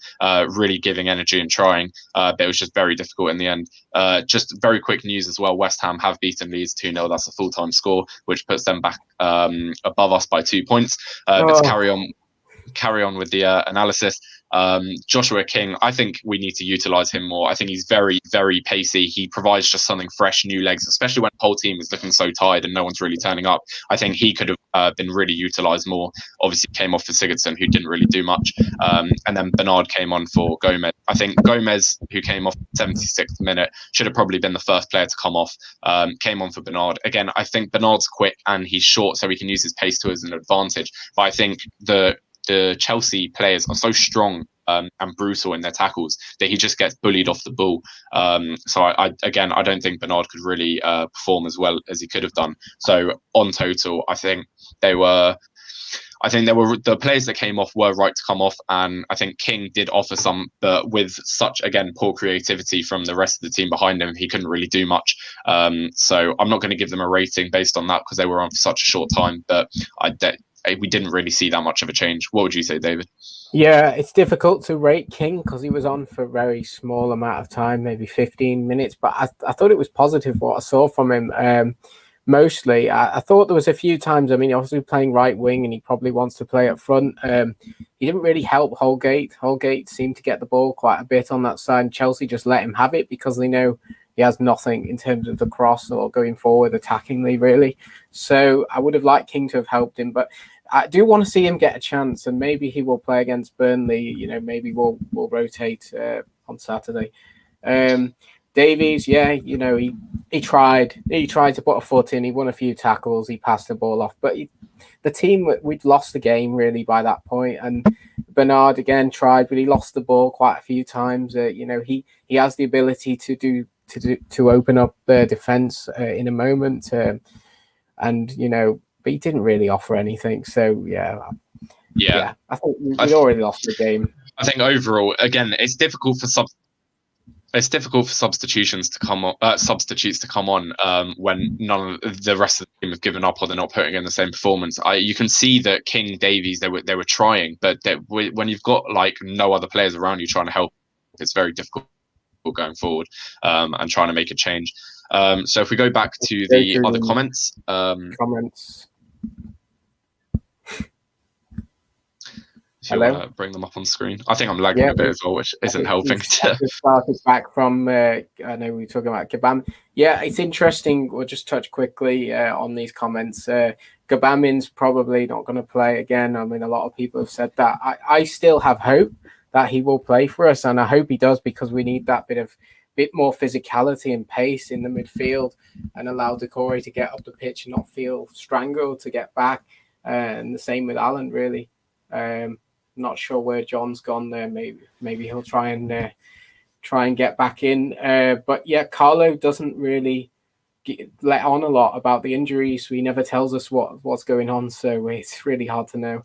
really giving energy and trying, but it was just very difficult in the end. Just very quick news as well, West Ham have beaten Leeds 2-0. That's a full-time score, which puts them back above us by 2 points. But to carry on with the analysis, Joshua King, I think we need to utilise him more. I think he's very, very pacey. He provides just something fresh, new legs, especially when the whole team is looking so tired and no one's really turning up. I think he could have been really utilised more. Obviously came off for Sigurdsson, who didn't really do much. And then Bernard came on for Gomez. I think Gomez, who came off 76th minute, should have probably been the first player to come off. Came on for Bernard. Again, I think Bernard's quick and he's short, so he can use his pace to his advantage. But I think the Chelsea players are so strong and brutal in their tackles that he just gets bullied off the ball. So I don't think Bernard could really perform as well as he could have done. So on total, I think the players that came off were right to come off, and I think King did offer some, but with such, again, poor creativity from the rest of the team behind him, he couldn't really do much. So I'm not going to give them a rating based on that because they were on for such a short time, but we didn't really see that much of a change. What would you say, David? Yeah, it's difficult to rate King because he was on for a very small amount of time, maybe 15 minutes, but I thought it was positive what I saw from him. Mostly, I thought there was a few times, I mean, obviously playing right wing and he probably wants to play up front. He didn't really help Holgate. Holgate seemed to get the ball quite a bit on that side. Chelsea just let him have it because they know he has nothing in terms of the cross or going forward attackingly, really. So I would have liked King to have helped him, but I do want to see him get a chance, and maybe he will play against Burnley. Maybe we'll rotate on Saturday. Davies, he tried to put a foot in. He won a few tackles. He passed the ball off, but the team, we'd lost the game really by that point. And Bernard again tried, but he lost the ball quite a few times. He has the ability to open up the defense in a moment, but he didn't really offer anything. So yeah, I think we'd already lost the game. I think overall, again, it's difficult for substitutes to come on when none of the rest of the team have given up or they're not putting in the same performance. You can see that King, Davies, they were trying, but when you've got like no other players around you trying to help, it's very difficult going forward and trying to make a change. So if we go back to the other comments. if you want Hello. to bring them up on screen. I think I'm lagging Yeah, a bit as well, which isn't helping. I've just started back from. I know we were talking about Gabam. Yeah, it's interesting. We'll just touch quickly on these comments. Gabamin's probably not going to play again. I mean, a lot of people have said that. I still have hope that he will play for us, and I hope he does, because we need that bit more physicality and pace in the midfield, and allow Decore to get up the pitch and not feel strangled to get back. And the same with Alan, really. Not sure where John's gone there. Maybe he'll try and get back in. But yeah, Carlo doesn't really let on a lot about the injuries. He never tells us what's going on, so it's really hard to know.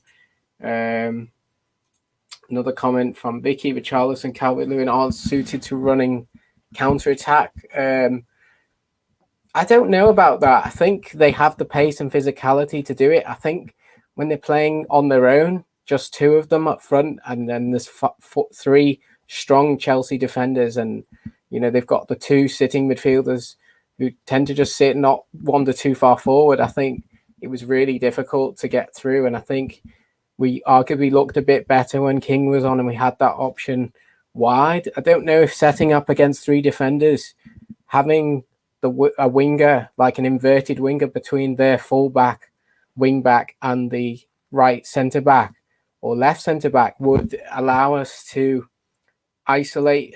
Another comment from Vicky: Richarlison and Calvert-Lewin aren't suited to running counter-attack. I don't know about that. I think they have the pace and physicality to do it. I think when they're playing on their own, just two of them up front, and then there's three strong Chelsea defenders, and they've got the two sitting midfielders who tend to just sit, not wander too far forward. I think it was really difficult to get through, and I think we arguably looked a bit better when King was on and we had that option wide. I don't know if setting up against three defenders, having a winger, like an inverted winger between their fullback, wing back, and the right centre back or left centre back, would allow us to isolate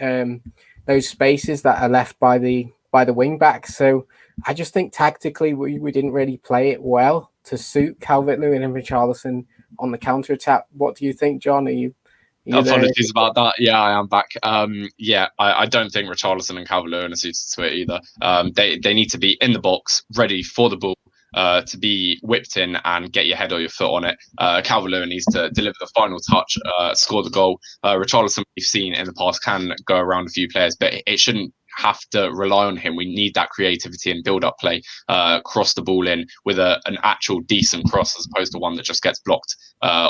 those spaces that are left by the wing backs. So I just think tactically we didn't really play it well to suit Calvert-Lewin and Richarlison on the counter attack. What do you think, John? Are you Apologies about that. Yeah, I am back. I don't think Richarlison and Calvert-Lewin are suited to it either. They need to be in the box, ready for the ball, to be whipped in and get your head or your foot on it. Calvert-Lewin needs to deliver the final touch, score the goal. Richarlison, we've seen in the past, can go around a few players, but it shouldn't have to rely on him. We need that creativity and build-up play, cross the ball in with an actual decent cross, as opposed to one that just gets blocked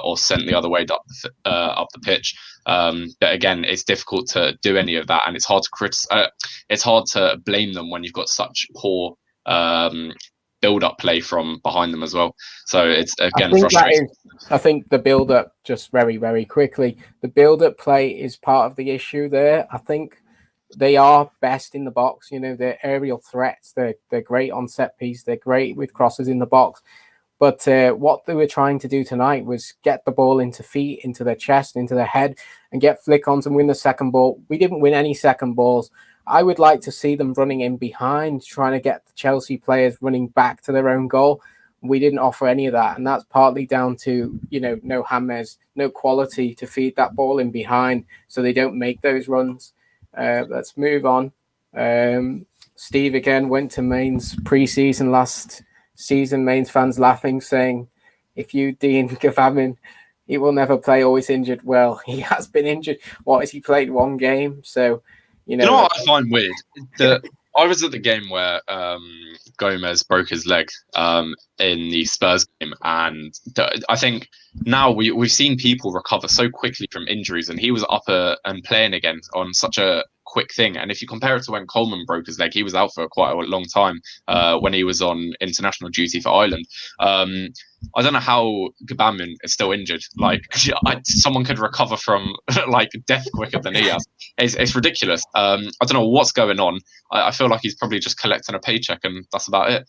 or sent the other way up the pitch. But again, it's difficult to do any of that, and it's hard to it's hard to blame them when you've got such poor build-up play from behind them as well. So it's again frustrating. I think the build-up, just very, very quickly, the build-up play is part of the issue there. I think they are best in the box. They're aerial threats. They're great on set piece. They're great with crosses in the box. But what they were trying to do tonight was get the ball into feet, into their chest, into their head, and get flick-ons and win the second ball. We didn't win any second balls. I would like to see them running in behind, trying to get the Chelsea players running back to their own goal. We didn't offer any of that, and that's partly down to, no James, no quality to feed that ball in behind, so they don't make those runs. Let's move on. Steve again went to Mainz pre-season last season. Mainz fans laughing, saying, if you deem Gavamin, he will never play, always injured. Well, he has been injured. What has he played? One game? So, you know what I find weird? I was at the game where Gomez broke his leg in the Spurs game, and I think now we've seen people recover so quickly from injuries, and he was up and playing again on such a quick thing. And if you compare it to when Coleman broke his leg, he was out for quite a long time when he was on international duty for Ireland. I don't know how Gbamin is still injured. Like, someone could recover from like death quicker than he has. It's ridiculous. I don't know what's going on. I feel like he's probably just collecting a paycheck and that's about it.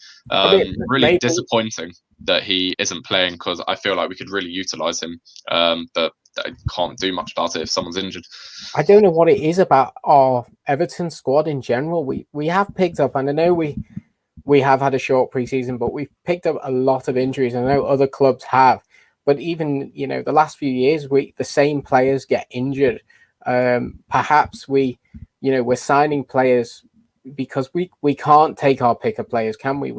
Really disappointing that he isn't playing, because I feel like we could really utilise him. But I can't do much about it if someone's injured. I don't know what it is about our Everton squad in general. We have picked up, and I know we have had a short preseason, but we've picked up a lot of injuries. I know other clubs have, but even the last few years, the same players get injured. Perhaps we're signing players because we can't take our pick of players, can we?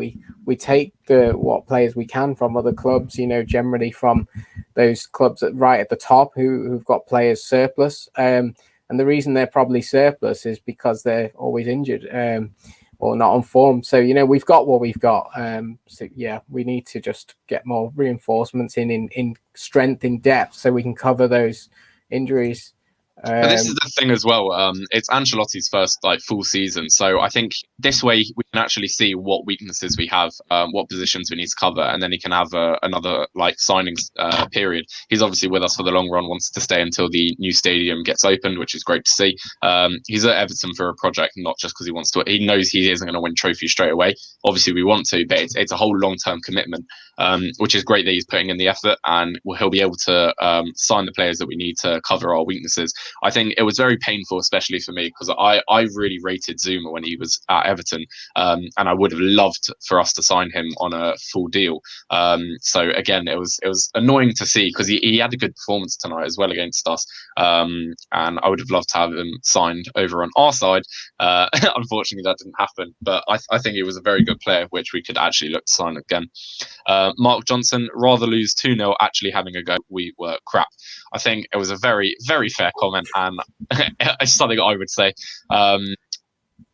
We take what players we can from other clubs, generally from those clubs right at the top who've got players surplus. And the reason they're probably surplus is because they're always injured or not on form. So, we've got what we've got. So, yeah, we need to just get more reinforcements in strength, in depth, so we can cover those injuries. But this is the thing as well. It's Ancelotti's first full season, so I think this way we can actually see what weaknesses we have, what positions we need to cover, and then he can have another signings period. He's obviously with us for the long run, wants to stay until the new stadium gets opened, which is great to see. He's at Everton for a project, not just because he wants to. He knows he isn't going to win trophies straight away. Obviously, we want to, but it's a whole long-term commitment, which is great that he's putting in the effort, and he'll be able to sign the players that we need to cover our weaknesses. I think it was very painful, especially for me, because I really rated Zuma when he was at Everton, and I would have loved for us to sign him on a full deal. So again, it was annoying to see, because he had a good performance tonight as well against us, and I would have loved to have him signed over on our side. Unfortunately, that didn't happen, but I think he was a very good player, which we could actually look to sign again. Mark Johnson, rather lose 2-0, actually having a go. We were crap. I think it was a very, very fair comment, and it's something I would say.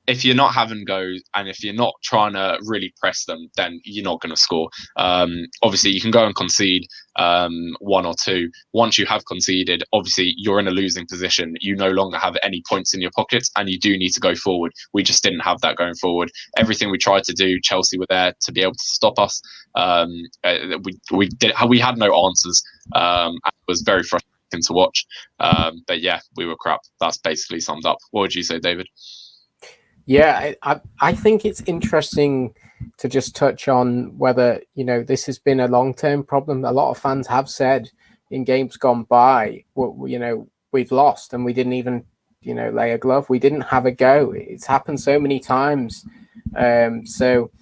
If you're not having goals and if you're not trying to really press them, then you're not going to score. Obviously, you can go and concede 1 or 2. Once you have conceded, obviously, you're in a losing position. You no longer have any points in your pockets, and you do need to go forward. We just didn't have that going forward. Everything we tried to do, Chelsea were there to be able to stop us. We had no answers. And it was very frustrating to watch. But yeah, we were crap. That's basically summed up. What would you say, David? Yeah, I think it's interesting to just touch on whether, this has been a long-term problem. A lot of fans have said in games gone by, we've lost and we didn't even, lay a glove. We didn't have a go. It's happened so many times. So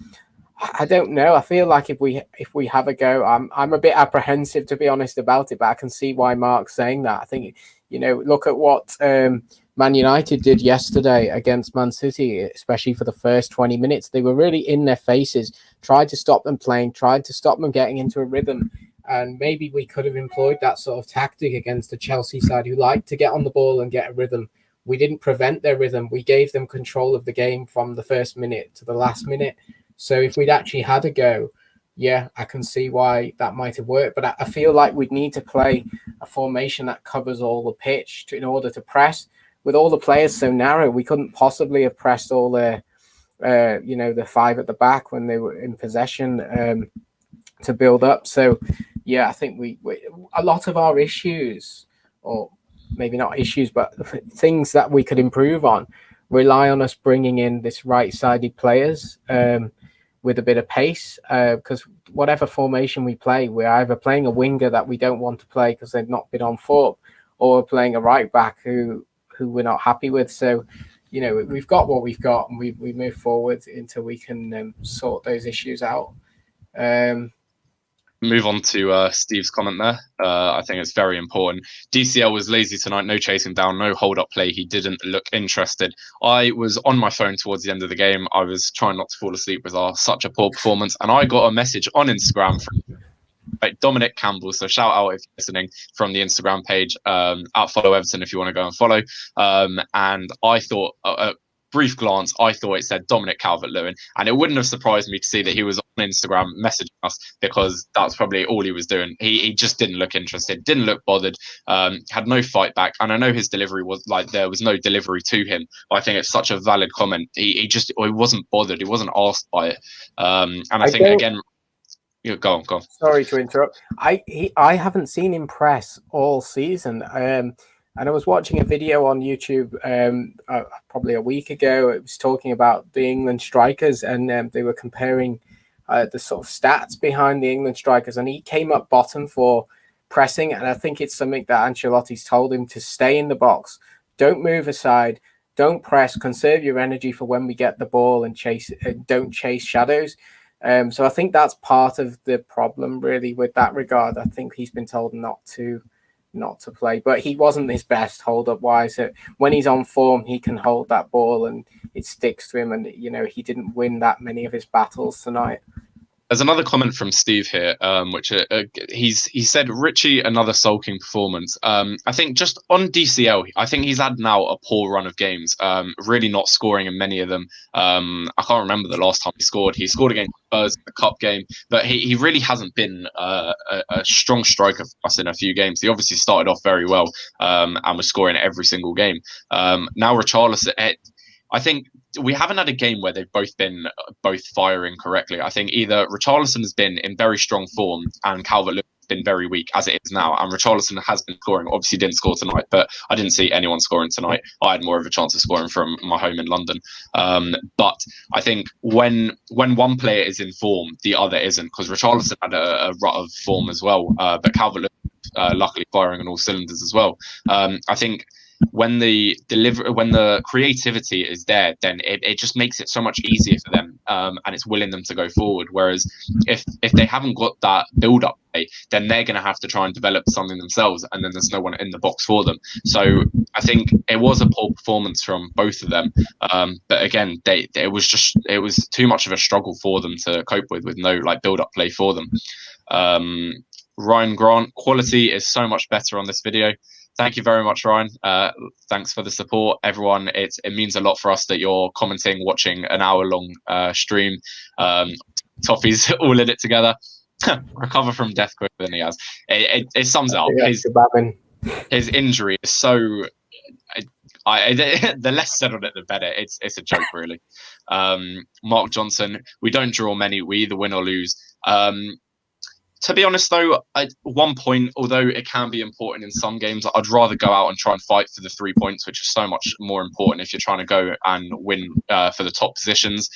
I don't know. I feel like if we have a go, I'm a bit apprehensive, to be honest, about it, but I can see why Mark's saying that. I think, look at what Man United did yesterday against Man City, especially for the first 20 minutes. They were really in their faces, tried to stop them playing, tried to stop them getting into a rhythm. And maybe we could have employed that sort of tactic against the Chelsea side who like to get on the ball and get a rhythm. We didn't prevent their rhythm. We gave them control of the game from the first minute to the last minute. So if we'd actually had a go, yeah, I can see why that might have worked. But I feel like we'd need to play a formation that covers all the pitch in order to press. With all the players so narrow, we couldn't possibly have pressed all the 5 at the back when they were in possession to build up. So, yeah, I think we a lot of our issues, or maybe not issues, but things that we could improve on, rely on us bringing in this right-sided players with a bit of pace. Because whatever formation we play, we're either playing a winger that we don't want to play because they've not been on form, or we're playing a right back who we're not happy with. So, we've got what we've got, and we move forward until we can sort those issues out. Move on to Steve's comment there. I think it's very important. DCL was lazy tonight, no chasing down, no hold-up play. He didn't look interested. I was on my phone towards the end of the game. I was trying not to fall asleep with such a poor performance, and I got a message on Instagram from Dominic Campbell, so shout out if you're listening, from the Instagram page, at Follow Everton if you want to go and follow. And I thought, at brief glance, I thought it said Dominic Calvert-Lewin, and it wouldn't have surprised me to see that he was on Instagram messaging us, because that's probably all he was doing. He just didn't look interested, didn't look bothered, had no fight back. And I know his delivery was there was no delivery to him, but I think it's such a valid comment. He wasn't bothered, he wasn't asked by it. And I think again. Yeah, go on. Sorry to interrupt. I haven't seen him press all season. And I was watching a video on YouTube probably a week ago. It was talking about the England strikers, and they were comparing the sort of stats behind the England strikers, and he came up bottom for pressing. And I think it's something that Ancelotti's told him to stay in the box, don't move aside, don't press, conserve your energy for when we get the ball, and don't chase shadows. So I think that's part of the problem, really, with that regard. I think he's been told not to play, but he wasn't his best hold-up wise. So when he's on form, he can hold that ball and it sticks to him. And he didn't win that many of his battles tonight. There's another comment from Steve here, which he said Richie another sulking performance. I think just on DCL, I think he's had now a poor run of games. Really not scoring in many of them. I can't remember the last time he scored. He scored against Spurs in the cup game, but he really hasn't been a strong striker for us in a few games. He obviously started off very well and was scoring every single game. Now Richarlison, I think we haven't had a game where they've both been firing correctly. I think either Richarlison has been in very strong form and Calvert-Lewin has been very weak as it is now, and Richarlison has been scoring. Obviously didn't score tonight, but I didn't see anyone scoring tonight. I had more of a chance of scoring from my home in London. But I think when one player is in form, the other isn't, because Richarlison had a rut of form as well, but Calvert-Lewin luckily firing on all cylinders as well. I think when the creativity is there, then it just makes it so much easier for them, and it's willing them to go forward. Whereas if they haven't got that build up play, then they're going to have to try and develop something themselves, and then there's no one in the box for them. So I think it was a poor performance from both of them, but again, it was too much of a struggle for them to cope with no like build up play for them. Ryan Grant, quality is so much better on this video. Thank you very much, Ryan. Thanks for the support, everyone. It means a lot for us that you're commenting, watching an hour-long stream. Toffee's all in it together. Recover from death quicker than he has. It sums it up. His injury is so... the less said on it, the better. It's a joke, really. Mark Johnson, we don't draw many. We either win or lose. To be honest, though, at one point, although it can be important in some games, I'd rather go out and try and fight for the 3 points, which is so much more important if you're trying to go and win for the top positions.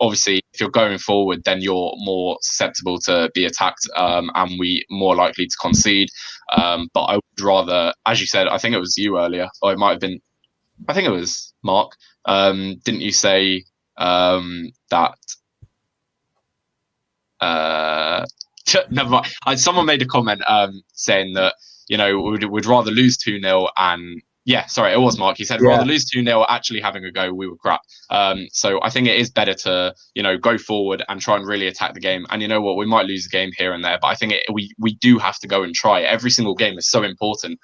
Obviously, if you're going forward, then you're more susceptible to be attacked, and we more likely to concede. But I would rather, as you said, I think it was you earlier, or it might have been, I think it was Mark. Didn't you say that? Never mind. Someone made a comment saying that, you know, we'd rather lose 2-0 and yeah, sorry, it was Mark. He said rather lose 2-0 actually having a go. We were crap. So I think it is better to, you know, go forward and try and really attack the game. And you know what, we might lose a game here and there, but I think we do have to go and try. Every single game is so important,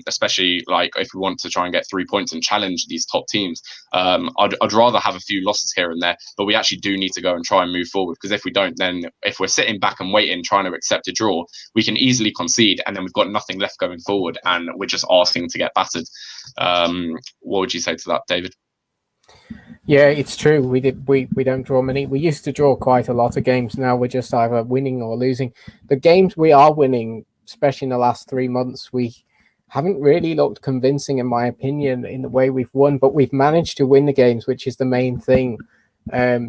especially like if we want to try and get 3 points and challenge these top teams. I'd rather have a few losses here and there, but we actually do need to go and try and move forward, because if we don't, then if we're sitting back and waiting, trying to accept a draw, we can easily concede, and then we've got nothing left going forward, and we're just asking to get battered. What would you say to that, David? Yeah, it's true. We don't draw many. We used to draw quite a lot of games. Now we're just either winning or losing. The games we are winning, especially in the last 3 months, we haven't really looked convincing, in my opinion, in the way we've won. But we've managed to win the games, which is the main thing.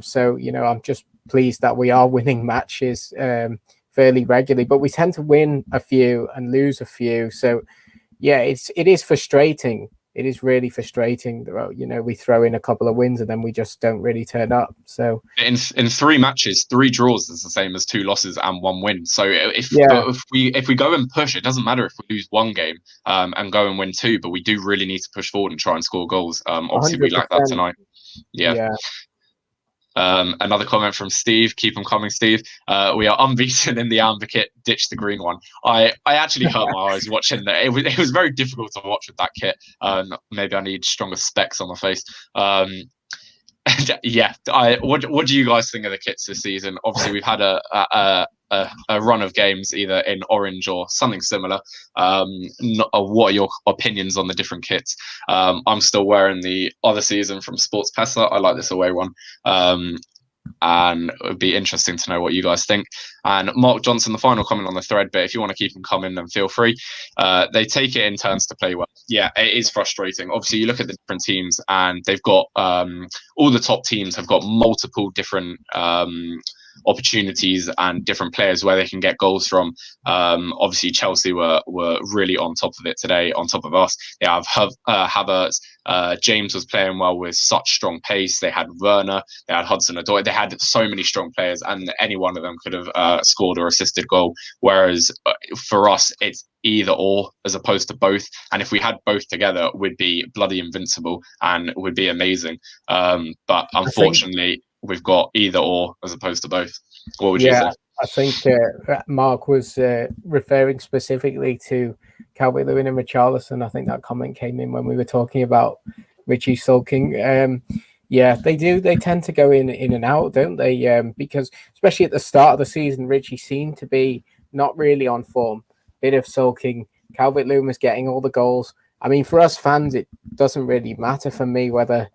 So you know, I'm just pleased that we are winning matches fairly regularly. But we tend to win a few and lose a few. So yeah, it is frustrating. It is really frustrating that, you know, we throw in a couple of wins and then we just don't really turn up. So in 3 matches, 3 draws is the same as 2 losses and 1 win. So if we go and push, it doesn't matter if we lose 1 game and go and win 2, but we do really need to push forward and try and score goals. Obviously, 100%. We lack that tonight. Yeah. Another comment from Steve. Keep them coming, Steve. We are unbeaten in the amber kit. Ditch the green one. I actually hurt my eyes watching that. It was very difficult to watch with that kit. Maybe I need stronger specs on my face. Yeah. What do you guys think of the kits this season? Obviously, we've had a run of games either in orange or something similar. What are your opinions on the different kits? I'm still wearing the other season from Sports Pesa. I like this away one. And it would be interesting to know what you guys think. And Mark Johnson, the final comment on the thread, but if you want to keep them coming, then feel free. They take it in turns to play well. Yeah, it is frustrating. Obviously, you look at the different teams and they've got all the top teams have got multiple different opportunities and different players where they can get goals from. Obviously, Chelsea were really on top of it today, on top of us. They have Havertz. James was playing well with such strong pace. They had Werner, they had Hudson-Odoi. They had so many strong players, and any one of them could have scored or assisted goal. Whereas for us, it's either or as opposed to both. And if we had both together, we'd be bloody invincible and would be amazing. But unfortunately, we've got either or as opposed to both. What would you say? I think Mark was referring specifically to Calvert-Lewin and Richarlison. I think that comment came in when we were talking about Richie sulking. They do. They tend to go in and out, don't they? Because especially at the start of the season, Richie seemed to be not really on form. Bit of sulking. Calvert-Lewin was getting all the goals. I mean, for us fans, it doesn't really matter for me whether,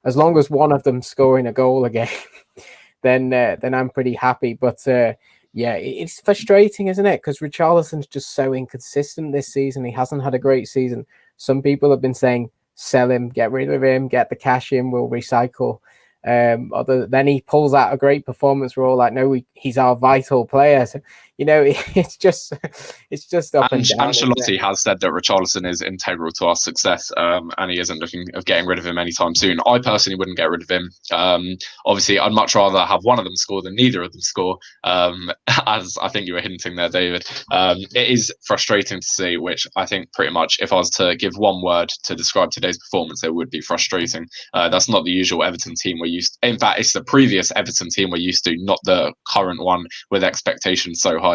as long as one of them scoring a goal again, then I'm pretty happy. But it's frustrating, isn't it? Because Richarlison's just so inconsistent this season. He hasn't had a great season. Some people have been saying, sell him, get rid of him, get the cash in, we'll recycle. Then he pulls out a great performance. We're all like, no, he's our vital player. So, it's just up and down. Ancelotti has said that Richarlison is integral to our success, and he isn't looking of getting rid of him anytime soon. I personally wouldn't get rid of him. Obviously, I'd much rather have one of them score than neither of them score, as I think you were hinting there, David. It is frustrating to see, which I think pretty much, if I was to give one word to describe today's performance, it would be frustrating. That's not the usual Everton team we're used to. In fact, it's the previous Everton team we're used to, not the current one with expectations so high.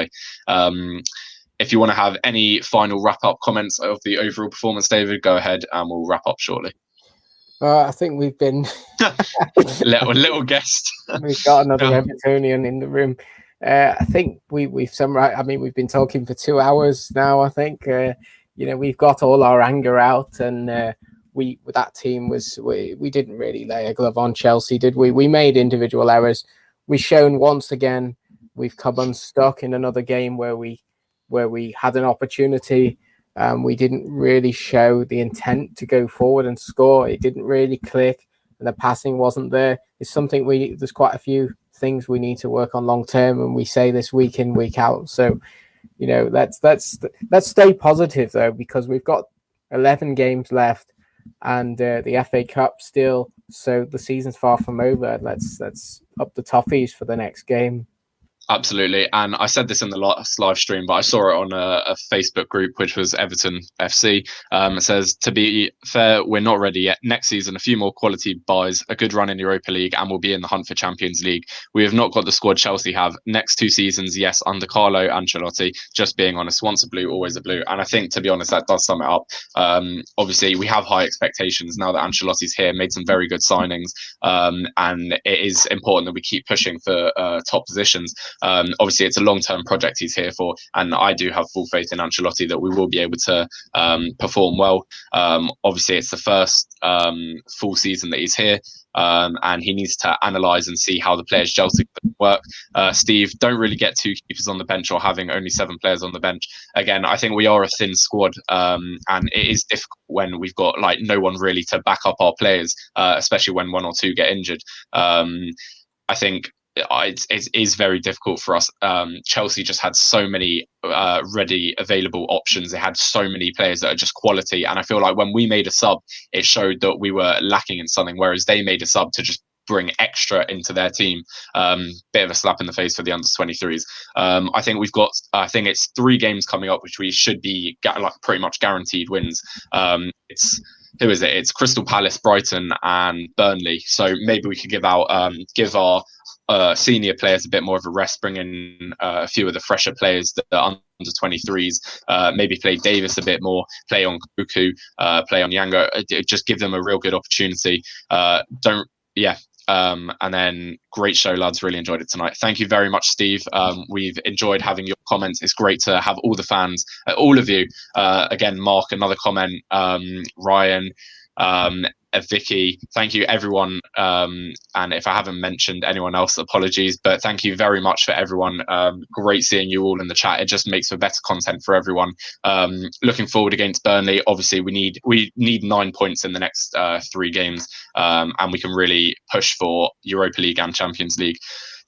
If you want to have any final wrap-up comments of the overall performance, David, go ahead and we'll wrap up shortly. I think we've been little guest. We've got another Evertonian in the room. I think we've summarized. I mean, we've been talking for 2 hours now. I think we've got all our anger out, and that team we didn't really lay a glove on Chelsea, did we? We made individual errors. We've shown once again we've come unstuck in another game where we had an opportunity. We didn't really show the intent to go forward and score. It didn't really click, and the passing wasn't there. It's something there's quite a few things we need to work on long term, and we say this week in, week out. So, let's stay positive though, because we've got 11 games left, and the FA Cup still. So the season's far from over. Let's up the toffees for the next game. Absolutely. And I said this in the last live stream, but I saw it on a Facebook group, which was Everton FC. It says, to be fair, we're not ready yet. Next season, a few more quality buys, a good run in Europa League, and we'll be in the hunt for Champions League. We have not got the squad Chelsea have. Next 2 seasons, yes, under Carlo Ancelotti, just being honest, once a blue, always a blue. And I think, to be honest, that does sum it up. Obviously, we have high expectations now that Ancelotti's here, made some very good signings. And it is important that we keep pushing for top positions. Obviously, it's a long-term project he's here for, and I do have full faith in Ancelotti that we will be able to perform well. Obviously, it's the first full season that he's here, and he needs to analyse and see how the players gel together work. Steve, don't really get 2 keepers on the bench or having only 7 players on the bench. Again, I think we are a thin squad, and it is difficult when we've got no one really to back up our players, especially when 1 or 2 get injured. I think it is very difficult for us. Chelsea just had so many ready available options. They had so many players that are just quality, and I feel like when we made a sub, it showed that we were lacking in something, whereas they made a sub to just bring extra into their team. Bit of a slap in the face for the under-23s. I think it's 3 games coming up which we should be pretty much guaranteed wins. Who is it? It's Crystal Palace, Brighton, and Burnley. So maybe we could give our senior players a bit more of a rest, bring in a few of the fresher players that are under 23s, maybe play Davis a bit more, play on Kuku, play on Onyango, just give them a real good opportunity. And then great show, lads. Really enjoyed it tonight. Thank you very much, Steve. We've enjoyed having your comments. It's great to have all the fans, all of you. Again, Mark, another comment. Ryan, Vicky, thank you everyone. And if I haven't mentioned anyone else, apologies, but thank you very much for everyone. Great seeing you all in the chat. It just makes for better content for everyone. Looking forward against Burnley. Obviously we need 9 points in the next 3 games, and we can really push for Europa League and Champions League.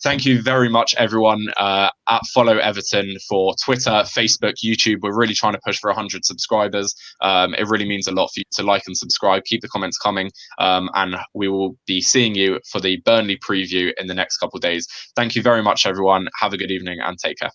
Thank you very much, everyone. At Follow Everton for Twitter, Facebook, YouTube. We're really trying to push for 100 subscribers. It really means a lot for you to like and subscribe. Keep the comments coming. And we will be seeing you for the Burnley preview in the next couple of days. Thank you very much, everyone. Have a good evening and take care.